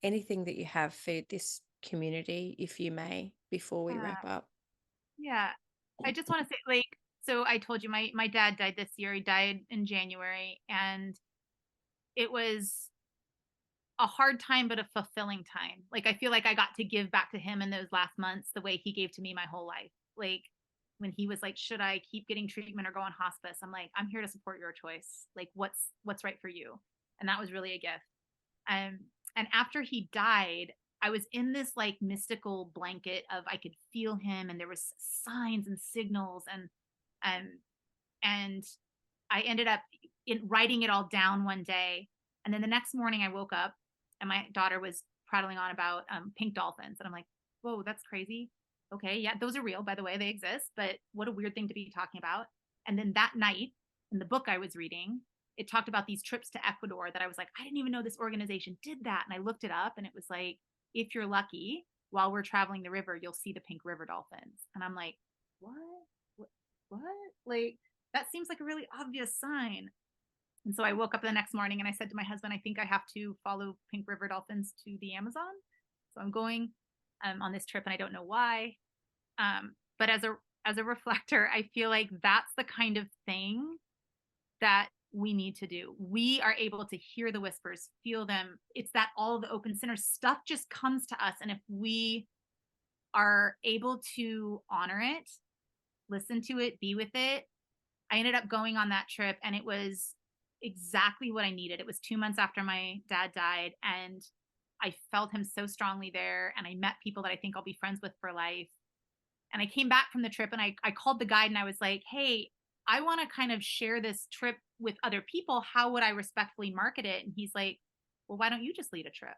anything that you have for this community, if you may, before we Uh, wrap up. yeah. I just want to say, like, so I told you my dad died this year. He died in January, and it was a hard time, but a fulfilling time. Like, I feel like I got to give back to him in those last months the way he gave to me my whole life. Like, when he was like, should I keep getting treatment or go on hospice? I'm like, I'm here to support your choice. Like, what's right for you? And that was really a gift. Um, and after he died, I was in this like mystical blanket of I could feel him, and there was signs and signals, um, and I ended up writing it all down one day. And then the next morning I woke up and my daughter was prattling on about pink dolphins. And I'm like, whoa, that's crazy. Okay. Yeah. Those are real, by the way. They exist, but what a weird thing to be talking about. And then that night in the book I was reading, it talked about these trips to Ecuador that I was like, I didn't even know this organization did that. And I looked it up and it was like, if you're lucky, while we're traveling the river, you'll see the pink river dolphins. And I'm like, what? What? Like, that seems like a really obvious sign. And so I woke up the next morning and I said to my husband, I think I have to follow pink river dolphins to the Amazon. So I'm going on this trip and I don't know why. But as a reflector, I feel like that's the kind of thing that we need to do. We are able to hear the whispers, feel them. It's that all the open center stuff just comes to us. And if we are able to honor it, listen to it, be with it, I ended up going on that trip and it was exactly what I needed. It was 2 months after my dad died and I felt him so strongly there. And I met people that I think I'll be friends with for life. And I came back from the trip and I called the guide and I was like, hey, I want to kind of share this trip with other people. How would I respectfully market it? And he's like, well, why don't you just lead a trip?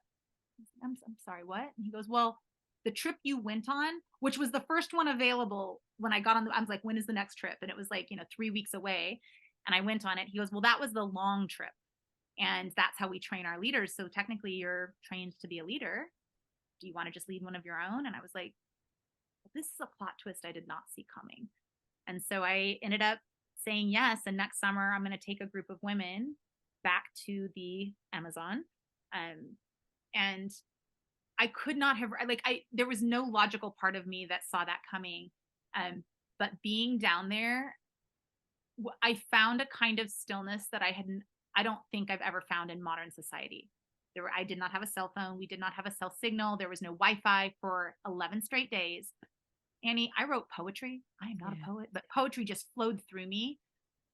I'm sorry, what? And he goes, well, the trip you went on, which was the first one available when I got on I was like, when is the next trip? And it was like, 3 weeks away. And I went on it. He goes, well, that was the long trip. And that's how we train our leaders. So technically you're trained to be a leader. Do you want to just lead one of your own? And I was like, well, this is a plot twist I did not see coming. And so I ended up saying yes. And next summer, I'm going to take a group of women back to the Amazon. And I could not have there was no logical part of me that saw that coming. But being down there, I found a kind of stillness that I don't think I've ever found in modern society. I did not have a cell phone. We did not have a cell signal. There was no Wi-Fi for 11 straight days. Annie, I wrote poetry. I am not a poet, but poetry just flowed through me.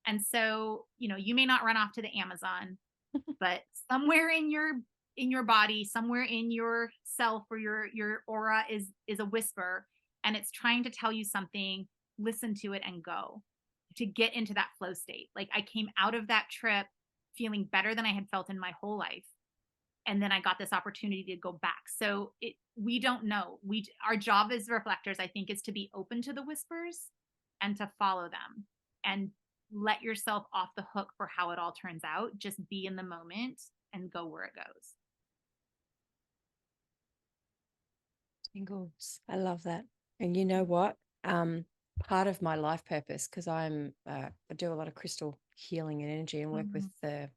And so, you may not run off to the Amazon, but somewhere in your body, somewhere in your self or your aura is a whisper, and it's trying to tell you something. Listen to it and go to get into that flow state. Like, I came out of that trip feeling better than I had felt in my whole life. And then I got this opportunity to go back. So we don't know. Our job as reflectors, I think, is to be open to the whispers and to follow them and let yourself off the hook for how it all turns out. Just be in the moment and go where it goes. Tingles. I love that. And you know what? Part of my life purpose, because I do a lot of crystal healing and energy and work with the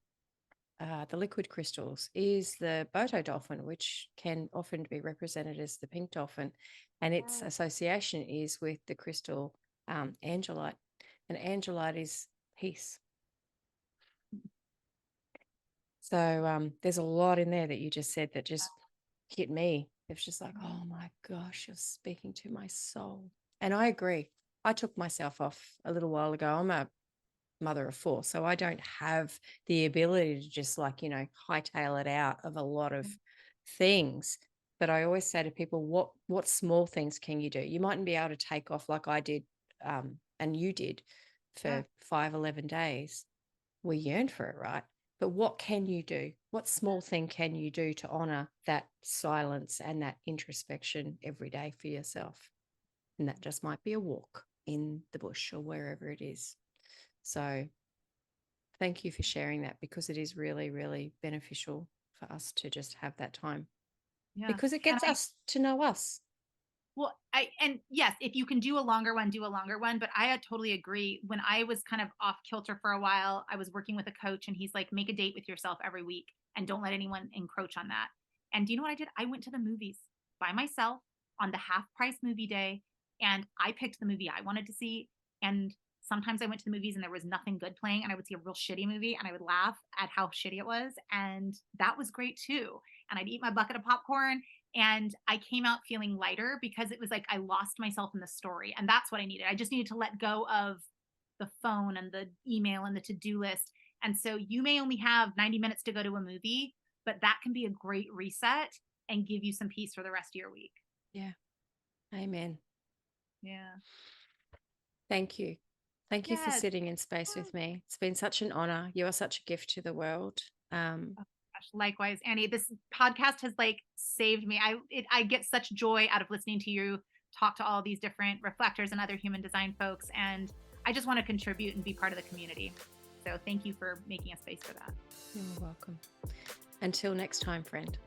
liquid crystals, is the Boto dolphin, which can often be represented as the pink dolphin, and its association is with the crystal angelite, and angelite is peace. So there's a lot in there that you just said that just hit me. It's just like, oh my gosh, you're speaking to my soul. And I agree. I took myself off a little while ago. I'm a mother of four, so I don't have the ability to just hightail it out of a lot of things. But I always say to people, what small things can you do? You mightn't be able to take off like I did, and you did for 5-11 days. We yearned for it, right? But what can you do? What small thing can you do to honor that silence and that introspection every day for yourself? And that just might be a walk in the bush or wherever it is. So thank you for sharing that, because it is really, really beneficial for us to just have that time, Yeah. because it gets us to know us. Well, and yes, if you can do a longer one, do a longer one. But I totally agree. When I was kind of off kilter for a while, I was working with a coach and he's like, make a date with yourself every week and don't let anyone encroach on that. And do you know what I did? I went to the movies by myself on the half price movie day and I picked the movie I wanted to see. And sometimes I went to the movies and there was nothing good playing and I would see a real shitty movie and I would laugh at how shitty it was. And that was great too. And I'd eat my bucket of popcorn and I came out feeling lighter because it was like I lost myself in the story. And that's what I needed. I just needed to let go of the phone and the email and the to-do list. And so you may only have 90 minutes to go to a movie, but that can be a great reset and give you some peace for the rest of your week. Yeah. Amen. Yeah. Thank you. Thank you for Yes. sitting in space with me. It's been such an honor. You are such a gift to the world. Likewise, Annie, this podcast has like saved me. I get such joy out of listening to you talk to all these different reflectors and other human design folks. And I just want to contribute and be part of the community. So thank you for making a space for that. You're welcome. Until next time, friend.